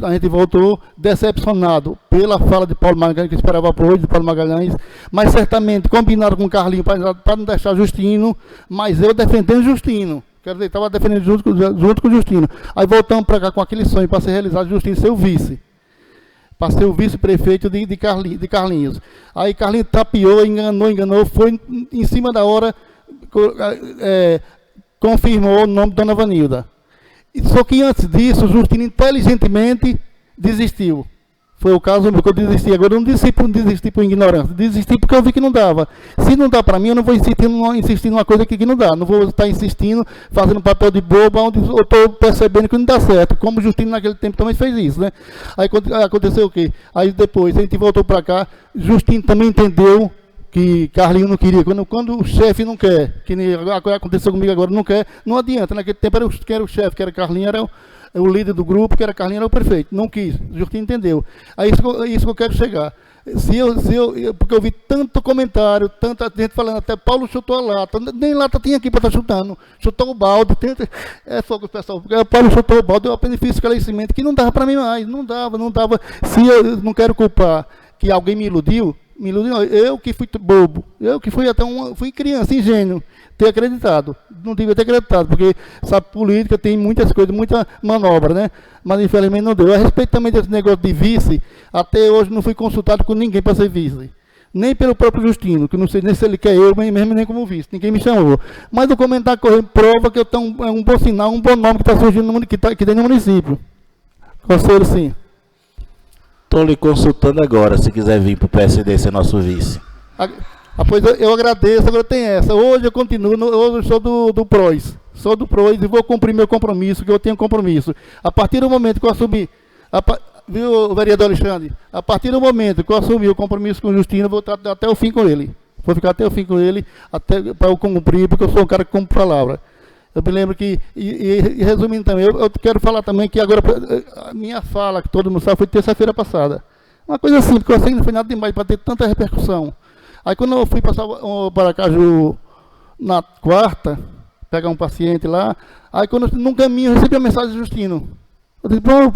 a gente voltou decepcionado pela fala de Paulo Magalhães, que esperava apoio de Paulo Magalhães, mas certamente combinaram com o Carlinhos para não deixar Justino, mas eu defendendo Justino. Quer dizer, estava defendendo junto com o Justino. Aí voltamos para cá com aquele sonho para ser realizado, Justino ser o vice. Para ser o vice-prefeito de Carlinhos. Aí Carlinhos tapeou, enganou, foi em cima da hora, confirmou o nome de Dona Vanilda. Só que antes disso, o Justino inteligentemente desistiu. Foi o caso que eu desisti. Agora eu não desisti por ignorância, desisti porque eu vi que não dava. Se não dá para mim, eu não vou insistir numa coisa que não dá. Não vou estar insistindo, fazendo papel de bobo, onde eu estou percebendo que não dá certo. Como o Justino naquele tempo também fez isso, né? Aí aconteceu o quê? Aí depois a gente voltou para cá, Justino também entendeu que Carlinhos não queria. Quando o chefe não quer, que aconteceu comigo agora, não quer, não adianta. Naquele tempo quem era o chefe, que era Carlinhos, era o líder do grupo, que era Carlinhos, era o prefeito. Não quis, Justino entendeu. É isso que eu quero chegar. Porque eu vi tanto comentário, tanta gente falando, até Paulo chutou a lata, nem lata tinha aqui para estar chutando, chutou o balde, só que o pessoal, Paulo chutou o balde, eu apenas fiz esclarecimento que não dava para mim mais, não dava. Se eu não quero culpar que alguém me iludiu, não, eu que fui bobo, eu que fui fui criança, ingênuo, ter acreditado, não devia ter acreditado, porque sabe, política tem muitas coisas, muita manobra, né? Mas infelizmente não deu. A respeito também desse negócio de vice, até hoje não fui consultado com ninguém para ser vice, nem pelo próprio Justino, que não sei nem se ele quer eu, mesmo nem como vice, ninguém me chamou. Mas o comentário correndo prova que é um bom sinal, um bom nome que está surgindo que tem no município. Conselho, sim. Estou lhe consultando agora, se quiser vir para o PSD ser nosso vice. Pois eu agradeço, agora tem essa. Hoje eu continuo, hoje eu sou do PROS. Sou do PROS e vou cumprir meu compromisso, que eu tenho compromisso. A partir do momento que eu assumi, viu, vereador Alexandre? A partir do momento que eu assumi o compromisso com o Justino, eu vou estar até o fim com ele. Vou ficar até o fim com ele, até para eu cumprir, porque eu sou um cara que cumpre palavra. Eu me lembro que, e resumindo também, eu quero falar também que agora, a minha fala, que todo mundo sabe, foi terça-feira passada. Uma coisa assim, porque eu sei que não foi nada demais para ter tanta repercussão. Aí quando eu fui para Aracaju na quarta, pegar um paciente lá, aí quando no caminho eu recebi a mensagem do Justino. Eu disse, pronto,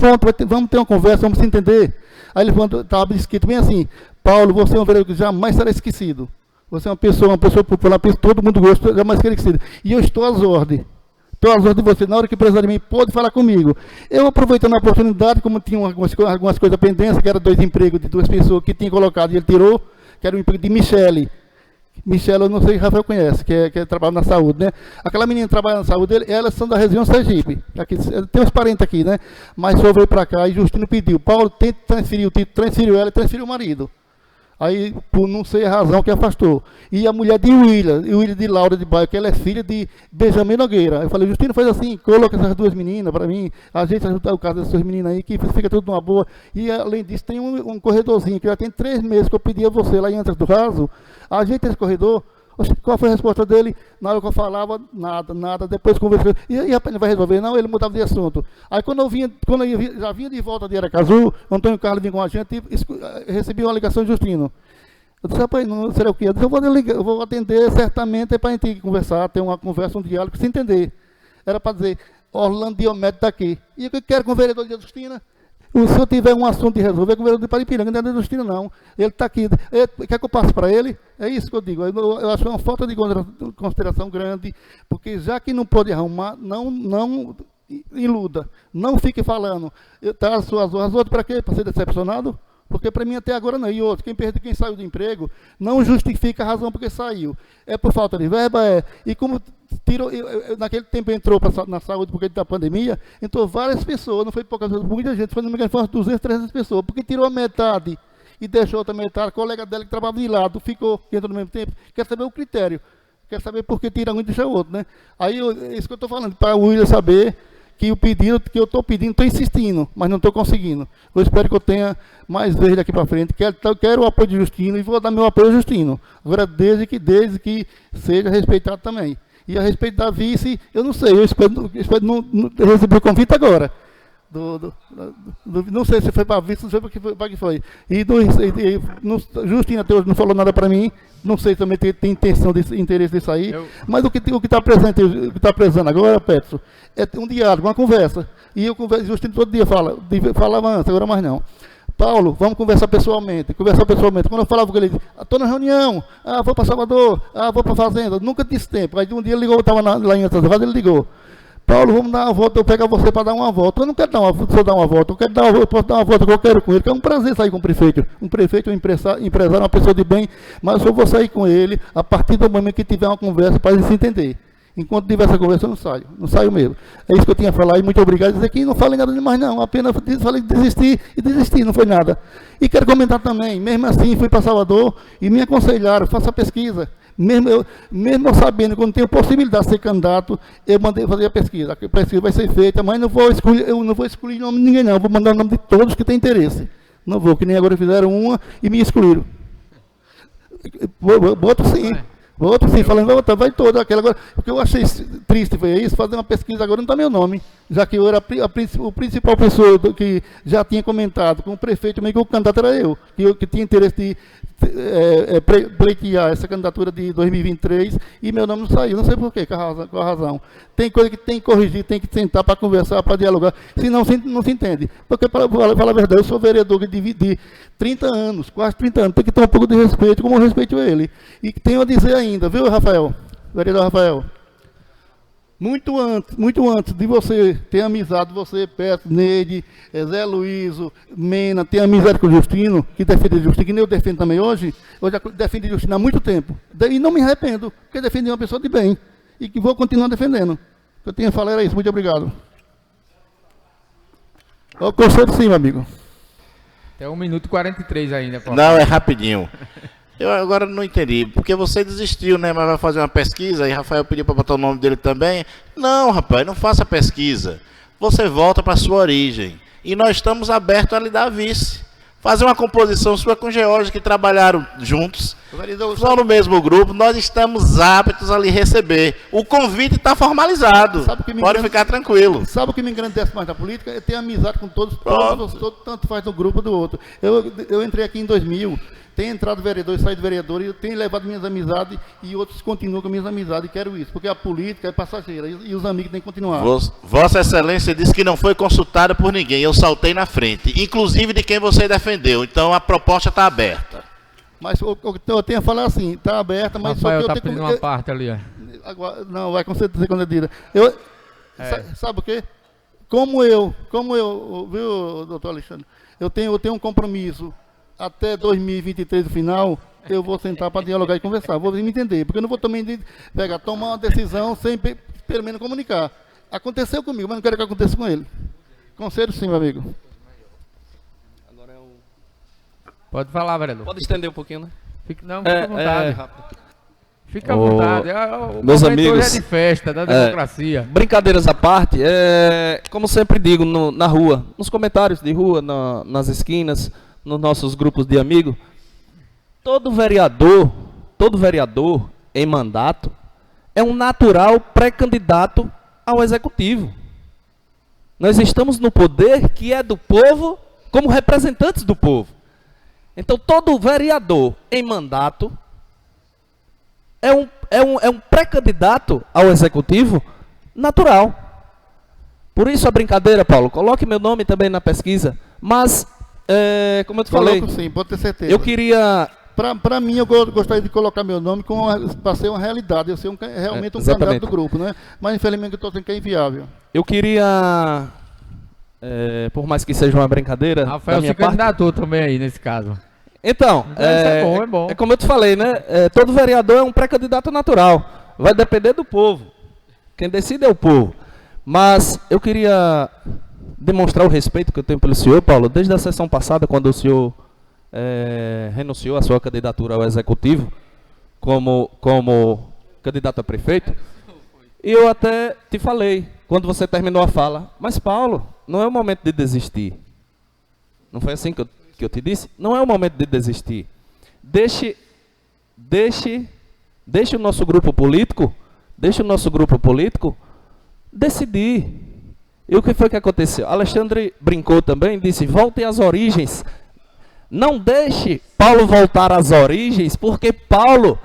vamos ter uma conversa, vamos se entender. Aí ele estava escrito bem assim, Paulo, você é um vereador que jamais será esquecido. Você é uma pessoa popular, todo mundo gosta, jamais será esquecido. E eu estou às ordens. Estou às ordens de você. Na hora que precisar de mim, pode falar comigo. Eu, aproveitando a oportunidade, como tinha algumas coisas pendentes, que eram 2 empregos de 2 pessoas que tinha colocado e ele tirou, que era o emprego de Michele. Michele, eu não sei se o Rafael conhece, que trabalha na saúde, né? Aquela menina que trabalha na saúde, elas são da região Sergipe. Aqui, tem uns parentes aqui, né? Mas só veio para cá e Justino pediu, Paulo, tente transferir o título, transferiu ela e transferiu o marido. Aí, por não ser a razão que afastou. E a mulher de William de Laura de Bairro, que ela é filha de Benjamin Nogueira. Eu falei, Justino, faz assim, coloca essas 2 meninas para mim, a gente ajuda o caso dessas 2 meninas aí, que fica tudo numa boa. E, além disso, tem um corredorzinho, que já tem 3 meses que eu pedi a você lá em Antas do Raso, ajeita esse corredor. Qual foi a resposta dele? Na hora que eu falava, nada. Depois conversei. E rapaz, ele vai resolver? Não, ele mudava de assunto. Aí quando eu já vinha de volta de Aracaju, Antônio Carlos vinha com a gente e recebi uma ligação de Justino. Eu disse, rapaz, não será o quê? Eu disse, eu vou atender certamente para a gente conversar, ter uma conversa, um diálogo, se entender. Era para dizer, Orlando Diomedes está aqui. E eu quero com o vereador de Justina. Se eu tiver um assunto de resolver, com o vereador de Paripiranga, não é de Justino, não. Ele está aqui. Quer que eu passe para ele? É isso que eu digo. Eu acho uma falta de consideração grande, porque já que não pode arrumar, não iluda. Não fique falando. Tá, as outras para quê? Para ser decepcionado? Porque para mim até agora não. E outro, quem saiu do emprego, não justifica a razão porque saiu. É por falta de verba, é. E como tirou, naquele tempo entrou na saúde porque da pandemia, entrou várias pessoas, não foi poucas pessoas, muita gente, foi umas 200, 300 pessoas, porque tirou a metade e deixou outra metade, a colega dela que trabalhava de lado, ficou, que entrou no mesmo tempo, quer saber o critério, quer saber por que tira um e deixa o outro, né? Aí, isso que eu estou falando, para o William saber que o pedido, que eu estou pedindo, estou insistindo, mas não estou conseguindo. Eu espero que eu tenha mais vezes daqui para frente. Quero o apoio de Justino e vou dar meu apoio a Justino. Agora, desde que seja respeitado também. E a respeito da vice, eu não sei, eu espero não receber o convite agora. Não sei se foi para vice, não sei para que foi. Justino até hoje não falou nada para mim. Não sei se também tem intenção, interesse disso aí. Mas o que está precisando agora, Petro, é um diálogo, uma conversa. E eu converso, Justino todo dia falava antes, agora mais não. Paulo, vamos conversar pessoalmente. Quando eu falava com ele, estou na reunião, vou para Salvador, vou para a fazenda. Nunca disse tempo. Aí um dia ele ligou, eu estava lá em Antas, ele ligou. Paulo, vamos dar uma volta, eu pego você para dar uma volta. Eu não quero dar uma volta, eu posso dar uma volta que eu quero com ele, que é um prazer sair com o prefeito. Um prefeito, um empresário, uma pessoa de bem, mas eu vou sair com ele a partir do momento que tiver uma conversa para ele se entender. Enquanto tiver essa conversa, eu não saio mesmo. É isso que eu tinha a falar e muito obrigado. Dizer que não falei nada demais não, apenas falei de desistir, não foi nada. E quero comentar também, mesmo assim, fui para Salvador e me aconselharam, faça pesquisa. Mesmo eu sabendo que eu não tenho possibilidade de ser candidato, eu mandei fazer a pesquisa. A pesquisa vai ser feita, mas eu não vou excluir o nome de ninguém não, eu vou mandar o nome de todos que têm interesse. Não vou, que nem agora fizeram uma e me excluíram. Boto sim. Outro sim, falando, vai toda aquela agora. O que eu achei triste foi isso, fazer uma pesquisa agora não está meu nome, já que eu era o principal pessoa que já tinha comentado com o prefeito, meio que o candidato era eu, que tinha interesse de pleitear essa candidatura de 2023 e meu nome não saiu, não sei por quê, qual a razão. Tem coisa que tem que corrigir, tem que sentar para conversar, para dialogar, senão não se entende. Porque, para falar a verdade, eu sou vereador de 30 anos, quase 30 anos, tem que ter um pouco de respeito, como eu respeito ele. E tenho a dizer ainda, viu, Rafael? Vereador Rafael, muito antes de você ter amizade, você, Petro, Neide, Zé Luíso, Mena, ter amizade com o Justino, que defende o Justino, que nem eu defendo também hoje, eu já defendo o Justino há muito tempo. E não me arrependo, porque defendi uma pessoa de bem. E que vou continuar defendendo. O que eu tinha a falar era isso. Muito obrigado. Eu gostei de cima, amigo. Até 1 minuto e 43 ainda. Não, é rapidinho. Eu agora não entendi, porque você desistiu, né? Mas vai fazer uma pesquisa e Rafael pediu para botar o nome dele também. Não, rapaz, não faça pesquisa. Você volta para a sua origem. E nós estamos abertos a lhe dar vice. fazer uma composição sua com o George, que trabalharam juntos, Vereador, só no mesmo grupo, nós estamos aptos a lhe receber. O convite está formalizado, Sabe o que me pode engana- ficar tranquilo. Sabe o que me engrandece mais na política? É ter amizade com todos, Pronto. tanto faz do grupo do outro. Eu entrei aqui em 2000, tenho entrado vereador e saído vereador, e eu tenho levado minhas amizades e outros continuam com minhas amizades, e quero isso, porque a política é passageira e os amigos têm que continuar. Vossa Excelência disse que não foi consultada por ninguém, eu saltei na frente, inclusive de quem você defendeu, então a proposta está aberta. Mas eu tenho a falar assim, está aberta, mas Rafael só tá que eu tenho pedindo uma parte ali, ó. Agora, não, vai com certeza quando eu diga. Sabe o quê? Viu, doutor Alexandre? Eu tenho um compromisso até 2023, no final, eu vou sentar para dialogar e conversar. Vou me entender, porque eu não vou também tomar uma decisão sem pelo menos comunicar. Aconteceu comigo, mas não quero que aconteça com ele. Conselho sim, meu amigo. Pode falar, vereador. Pode estender um pouquinho, né? Fica à vontade. Rápido. Fica à vontade. O Meus momento amigos, hoje é de festa, da democracia. Brincadeiras à parte, como sempre digo, na rua, nos comentários de rua, nas esquinas, nos nossos grupos de amigos, todo vereador em mandato é um natural pré-candidato ao executivo. Nós estamos no poder que é do povo, como representantes do povo. Então, todo vereador em mandato é um pré-candidato ao executivo natural. Por isso a brincadeira, Paulo, coloque meu nome também na pesquisa. Mas, como eu te falei, Coloco sim, pode ter certeza. eu queria... Para mim, eu gostaria de colocar meu nome para ser uma realidade, eu ser realmente um exatamente. candidato do grupo, né? Mas infelizmente eu estou dizendo que é inviável. Eu queria, por mais que seja uma brincadeira, Rafael da minha se parte... candidatou também aí, nesse caso. Então, Então, isso é bom, é bom. é como eu te falei, né? Todo vereador é um pré-candidato natural. Vai depender do povo. Quem decide é o povo. Mas eu queria demonstrar o respeito que eu tenho pelo senhor, Paulo, desde a sessão passada, quando o senhor renunciou à sua candidatura ao executivo, como candidato a prefeito. E eu até te falei, quando você terminou a fala, mas Paulo, não é o momento de desistir. Não foi assim que eu te disse? Não é o momento de desistir. Deixe o nosso grupo político decidir. E o que foi que aconteceu? Alexandre brincou também, disse, volte às origens. Não deixe Paulo voltar às origens, porque Paulo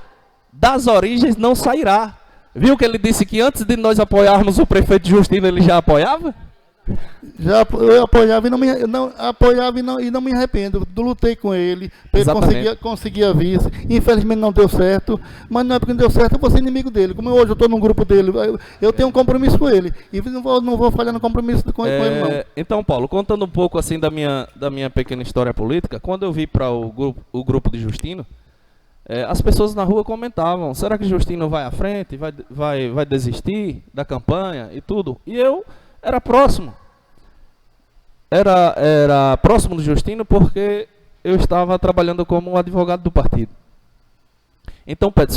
das origens não sairá. Viu que ele disse que antes de nós apoiarmos o prefeito Justino, ele já apoiava? Eu apoiava e não me arrependo. Lutei com ele para ele conseguir a vice. Infelizmente não deu certo, mas não é porque não deu certo, eu vou ser inimigo dele. Como hoje eu estou num grupo dele, eu tenho um compromisso com ele e não vou falhar no compromisso com ele, não. Então, Paulo, contando um pouco assim da minha pequena história política, quando eu vi para o grupo de Justino, as pessoas na rua comentavam: será que Justino vai à frente, vai desistir da campanha e tudo? E eu era próximo. Era próximo do Justino porque eu estava trabalhando como um advogado do partido. Então, Pedro,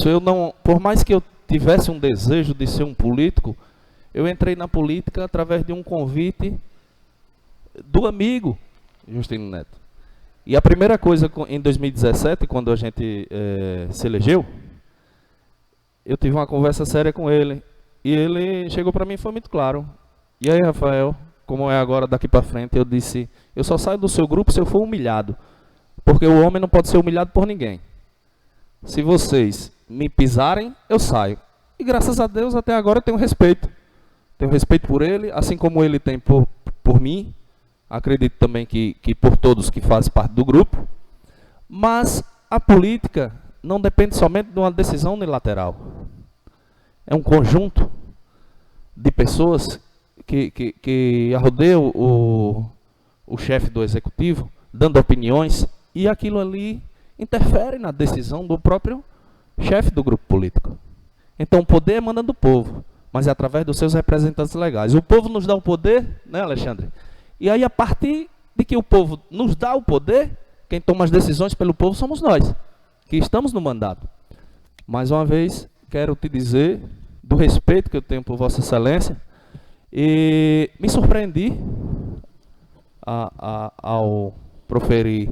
por mais que eu tivesse um desejo de ser um político, eu entrei na política através de um convite do amigo Justino Neto. E a primeira coisa, em 2017, quando a gente se elegeu, eu tive uma conversa séria com ele. E ele chegou para mim e foi muito claro. E aí, Rafael, como é agora daqui para frente, eu disse, eu só saio do seu grupo se eu for humilhado. Porque o homem não pode ser humilhado por ninguém. Se vocês me pisarem, eu saio. E graças a Deus, até agora eu tenho respeito. Tenho respeito por ele, assim como ele tem por mim. Acredito também que por todos que fazem parte do grupo. Mas a política não depende somente de uma decisão unilateral. É um conjunto de pessoas que arrodeiam o chefe do executivo, dando opiniões, e aquilo ali interfere na decisão do próprio chefe do grupo político. Então o poder emana do povo, mas é através dos seus representantes legais. O povo nos dá o poder, né, Alexandre? E aí, a partir de que o povo nos dá o poder, quem toma as decisões pelo povo somos nós, que estamos no mandato. Mais uma vez, quero te dizer do respeito que eu tenho por Vossa Excelência, e me surpreendi ao proferir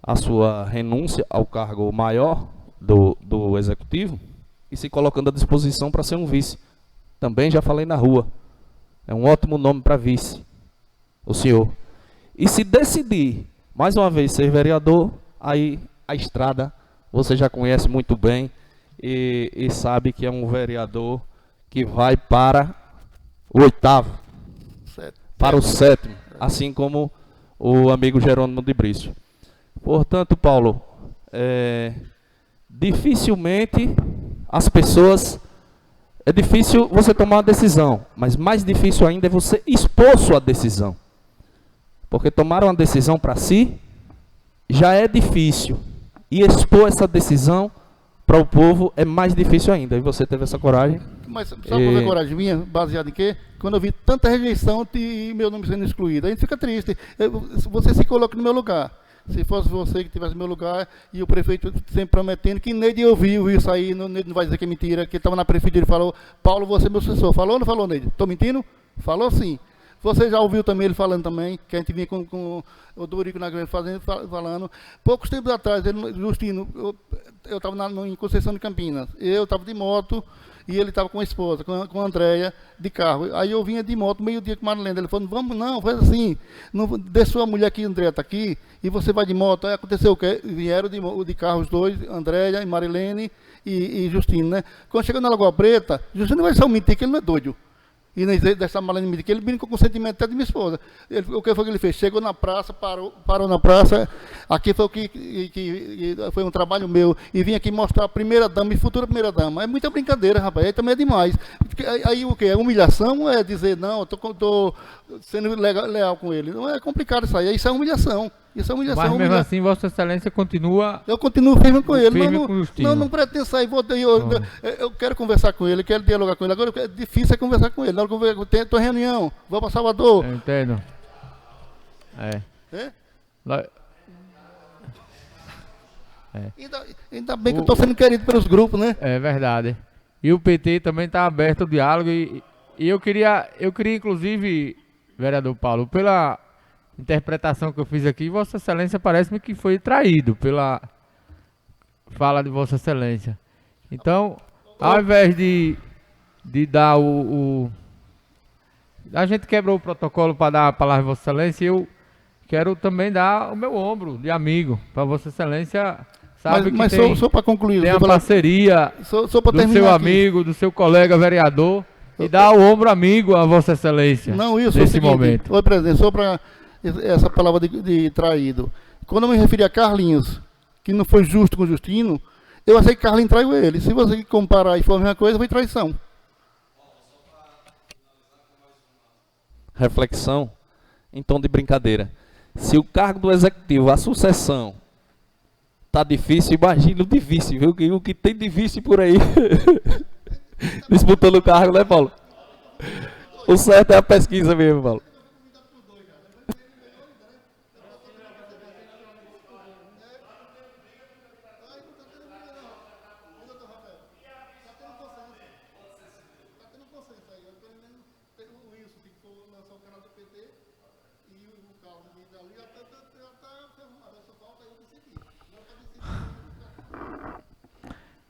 a sua renúncia ao cargo maior do executivo e se colocando à disposição para ser um vice. Também já falei na rua. É um ótimo nome para vice, o senhor. E se decidir, mais uma vez, ser vereador, aí a estrada você já conhece muito bem e sabe que é um vereador que vai para o 8º, para o 7º, assim como o amigo Jerônimo de Brício. Portanto, Paulo, dificilmente as pessoas... É difícil você tomar uma decisão, mas mais difícil ainda é você expor sua decisão. Porque tomar uma decisão para si já é difícil. E expor essa decisão para o povo é mais difícil ainda. E você teve essa coragem. Mas sabe qual foi a coragem minha? Baseada em quê? Quando eu vi tanta rejeição e meu nome sendo excluído. A gente fica triste. Você se coloca no meu lugar. Se fosse você que tivesse no meu lugar e o prefeito sempre prometendo, que Neide ouviu isso aí, Neide não vai dizer que é mentira, que estava na prefeitura e falou, Paulo, você é meu sucessor. Falou ou não falou, Neide? Estou mentindo? Falou sim. Você já ouviu também ele falando também, que a gente vinha com o Dorico na falando. Poucos tempos atrás, Justino, eu estava em Conceição de Campinas, eu estava de moto e ele estava com a esposa, com a Andréia, de carro. Aí eu vinha de moto, meio-dia com Marilena. Ele falou, vamos não, faz assim, não, deixa sua mulher aqui, Andréia está aqui, e você vai de moto. Aí aconteceu o quê? Vieram de carro os dois, Andréia e Marilene e Justino, né? Quando chegou na Lagoa Preta, Justino vai só mentir que ele não é doido. E nem dessa Marilene mentir, que ele brincou com o sentimento até de minha esposa. O que foi que ele fez? Chegou na praça, parou na praça, aqui foi o que foi um trabalho meu, e vim aqui mostrar a primeira dama e futura primeira dama. É muita brincadeira, rapaz, aí também é demais. Aí o que? É humilhação? É dizer, não, eu estou sendo leal com ele. Não é complicado isso aí, isso é humilhação. Isso é humilhação. Mas mesmo assim, Vossa Excelência continua... Eu continuo firme com ele. Não pretendo sair. Eu quero conversar com ele, quero dialogar com ele. Agora é difícil conversar com ele. Na hora que eu estou em reunião, vou para Salvador. Eu entendo. Ainda bem que eu estou sendo querido pelos grupos, né? É verdade. E o PT também está aberto ao diálogo. E eu queria, inclusive, vereador Paulo, pela interpretação que eu fiz aqui, Vossa Excelência parece-me que foi traído pela fala de Vossa Excelência. Então, ao invés de dar a gente quebrou o protocolo para dar a palavra a Vossa Excelência, eu quero também dar o meu ombro de amigo para Vossa Excelência. Sabe mas que só para concluir, tem a parceria do seu amigo, do seu colega vereador, e dar o ombro amigo a Vossa Excelência. Não, isso nesse momento. Oi, presidente, só para essa palavra de traído. Quando eu me referi a Carlinhos, que não foi justo com o Justino, eu achei que Carlinhos traiu ele. Se você comparar e for a mesma coisa, foi traição. Reflexão em tom de brincadeira. Se o cargo do executivo, a sucessão, tá difícil, imagina o difícil, viu? O que tem difícil por aí. Disputando o cargo, né, Paulo? O certo é a pesquisa mesmo, Paulo.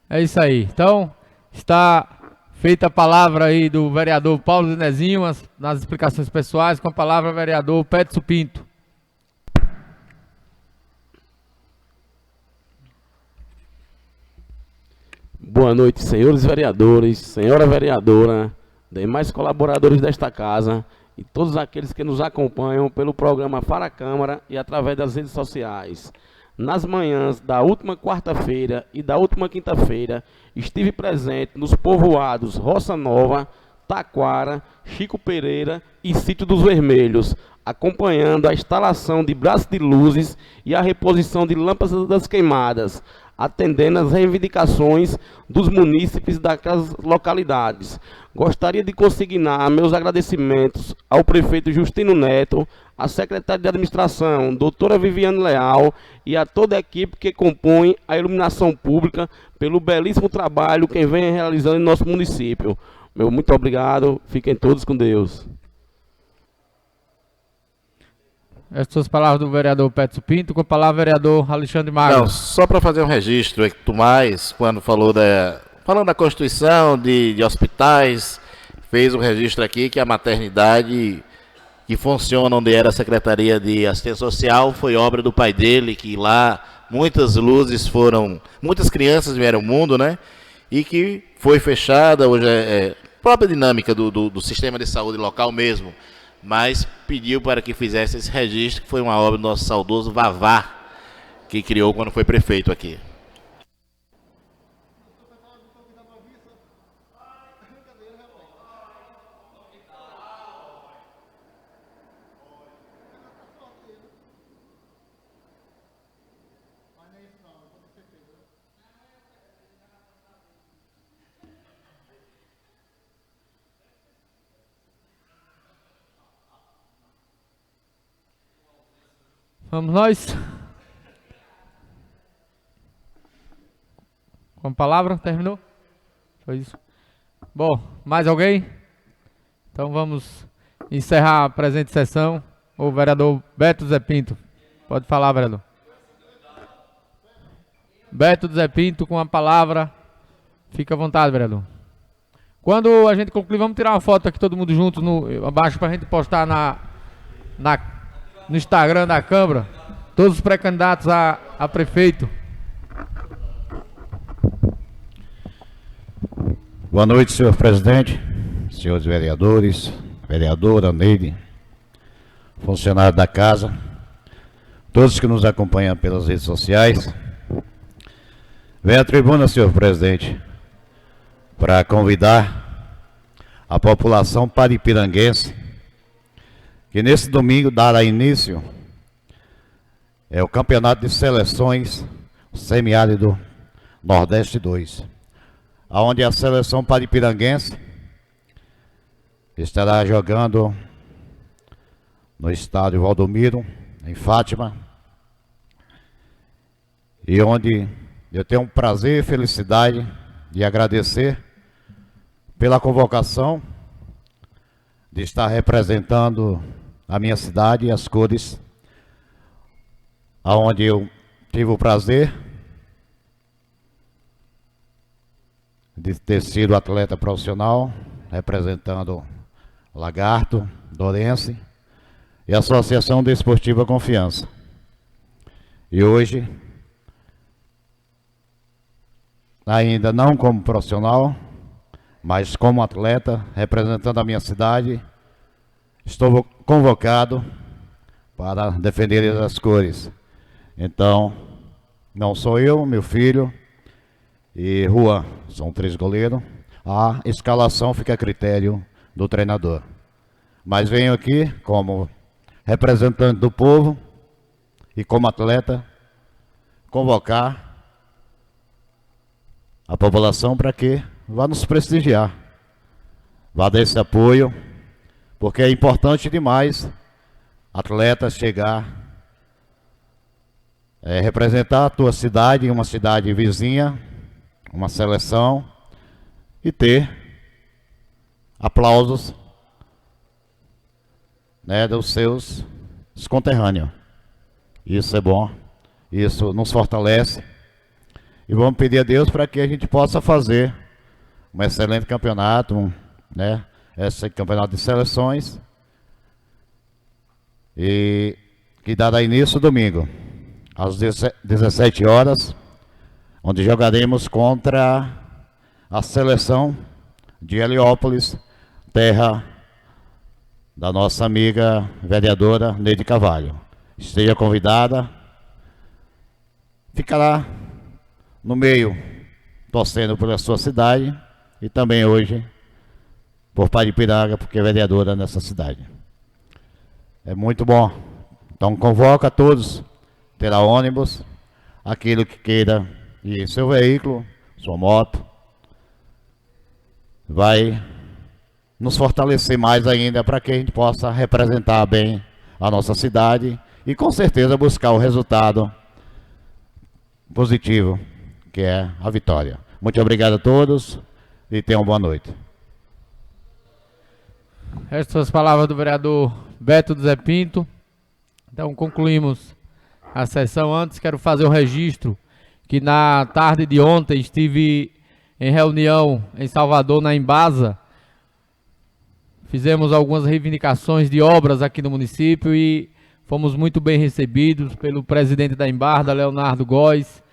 É isso aí. Então, está feita a palavra aí do vereador Paulo Zinezinho, nas explicações pessoais, com a palavra vereador Petso Pinto. Boa noite, senhores vereadores, senhora vereadora, demais colaboradores desta casa e todos aqueles que nos acompanham pelo programa Fara Câmara e através das redes sociais. Nas manhãs da última quarta-feira e da última quinta-feira, estive presente nos povoados Roça Nova, Taquara, Chico Pereira e Sítio dos Vermelhos, acompanhando a instalação de braços de luzes e a reposição de lâmpadas queimadas, atendendo às reivindicações dos munícipes daquelas localidades. Gostaria de consignar meus agradecimentos ao prefeito Justino Neto, à secretária de administração, doutora Viviane Leal, e a toda a equipe que compõe a iluminação pública pelo belíssimo trabalho que vem realizando em nosso município. Meu muito obrigado, fiquem todos com Deus. Essas suas palavras do vereador Petro Pinto, com a palavra o vereador Alexandre Magno. Não, só para fazer um registro, é que Tomás, quando falando da Constituição, de hospitais, fez um registro aqui que a maternidade que funciona onde era a Secretaria de Assistência Social foi obra do pai dele, que lá muitas crianças vieram ao mundo, né? E que foi fechada, hoje é própria dinâmica do sistema de saúde local mesmo, mas pediu para que fizesse esse registro, que foi uma obra do nosso saudoso Vavá, que criou quando foi prefeito aqui. Vamos nós. Com a palavra, terminou? Foi isso. Bom, mais alguém? Então vamos encerrar a presente sessão. O vereador Beto Zé Pinto. Pode falar, vereador. Beto Zé Pinto com a palavra. Fica à vontade, vereador. Quando a gente concluir, vamos tirar uma foto aqui todo mundo junto abaixo para a gente postar no Instagram da Câmara, todos os pré-candidatos a prefeito. Boa noite, senhor presidente, senhores vereadores, vereadora Neide, funcionários da casa, todos que nos acompanham pelas redes sociais. Venho à tribuna, senhor presidente, para convidar a população paripiranguense que nesse domingo dará início o campeonato de seleções semiárido Nordeste 2, onde a seleção paripiranguense estará jogando no estádio Valdomiro, em Fátima, e onde eu tenho um prazer e felicidade de agradecer pela convocação de estar representando a minha cidade e as cores, aonde eu tive o prazer de ter sido atleta profissional, representando Lagarto, Dourense e a Associação Desportiva Confiança. E hoje, ainda não como profissional, mas como atleta, representando a minha cidade, estou convocado para defender as cores. Então, não sou eu, meu filho e Juan, são 3 goleiros. A escalação fica a critério do treinador. Mas venho aqui como representante do povo e como atleta convocar a população para que vá nos prestigiar, vá dar esse apoio, porque é importante demais atletas chegar, representar a tua cidade, uma cidade vizinha, uma seleção, e ter aplausos, né, dos seus conterrâneos. Isso é bom, isso nos fortalece, e vamos pedir a Deus para que a gente possa fazer um excelente campeonato, né? Esse campeonato de seleções, e que dará início domingo, às 17 horas, onde jogaremos contra a seleção de Heliópolis, terra da nossa amiga vereadora Neide Carvalho. Esteja convidada, ficará no meio, torcendo pela sua cidade, e também hoje por Paripiranga, porque é vereadora nessa cidade. É muito bom. Então convoca a todos, terá ônibus, aquele que queira ir seu veículo, sua moto, vai nos fortalecer mais ainda para que a gente possa representar bem a nossa cidade e com certeza buscar o resultado positivo, que é a vitória. Muito obrigado a todos e tenham boa noite. Estas são as palavras do vereador Beto Zé Pinto, Então concluímos a sessão. Antes quero fazer um registro que na tarde de ontem estive em reunião em Salvador, na Embasa. Fizemos algumas reivindicações de obras aqui no município e fomos muito bem recebidos pelo presidente da Embasa, Leonardo Góes.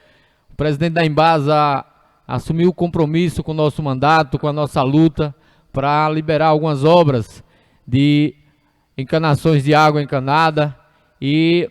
O presidente da Embasa assumiu o compromisso com o nosso mandato, com a nossa luta, para liberar algumas obras de encanações de água encanada, e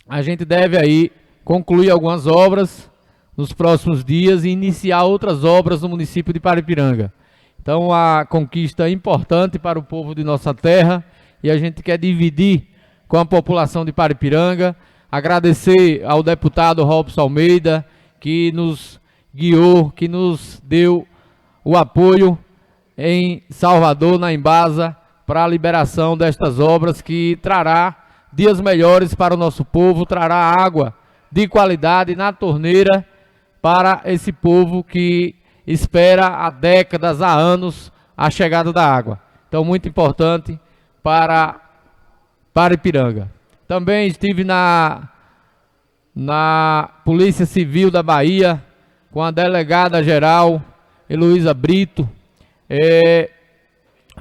a gente deve aí concluir algumas obras nos próximos dias e iniciar outras obras no município de Paripiranga. Então, a conquista é importante para o povo de nossa terra e a gente quer dividir com a população de Paripiranga. Agradecer ao deputado Robson Almeida, que nos guiou, que nos deu o apoio em Salvador, na Embasa, para a liberação destas obras, que trará dias melhores para o nosso povo, trará água de qualidade na torneira para esse povo que espera há décadas, há anos, a chegada da água. Então, muito importante para Paripiranga. Também estive na Polícia Civil da Bahia, com a delegada geral, Heloísa Brito,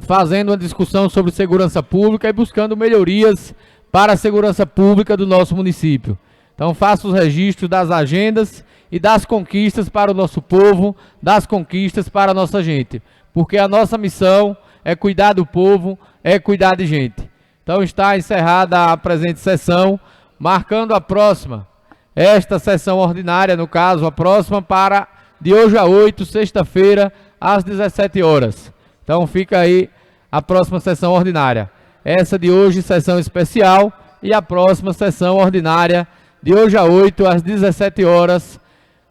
fazendo uma discussão sobre segurança pública e buscando melhorias para a segurança pública do nosso município. Então, faço os registros das agendas e das conquistas para o nosso povo, das conquistas para a nossa gente, porque a nossa missão é cuidar do povo, é cuidar de gente. Então, está encerrada a presente sessão, marcando a próxima, esta sessão ordinária, no caso, a próxima para de hoje a 8, sexta-feira, às 17 horas. Então, fica aí a próxima sessão ordinária. Essa de hoje, sessão especial, e a próxima sessão ordinária de hoje a 8, às 17 horas,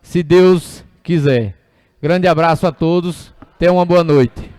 se Deus quiser. Grande abraço a todos, tenham uma boa noite.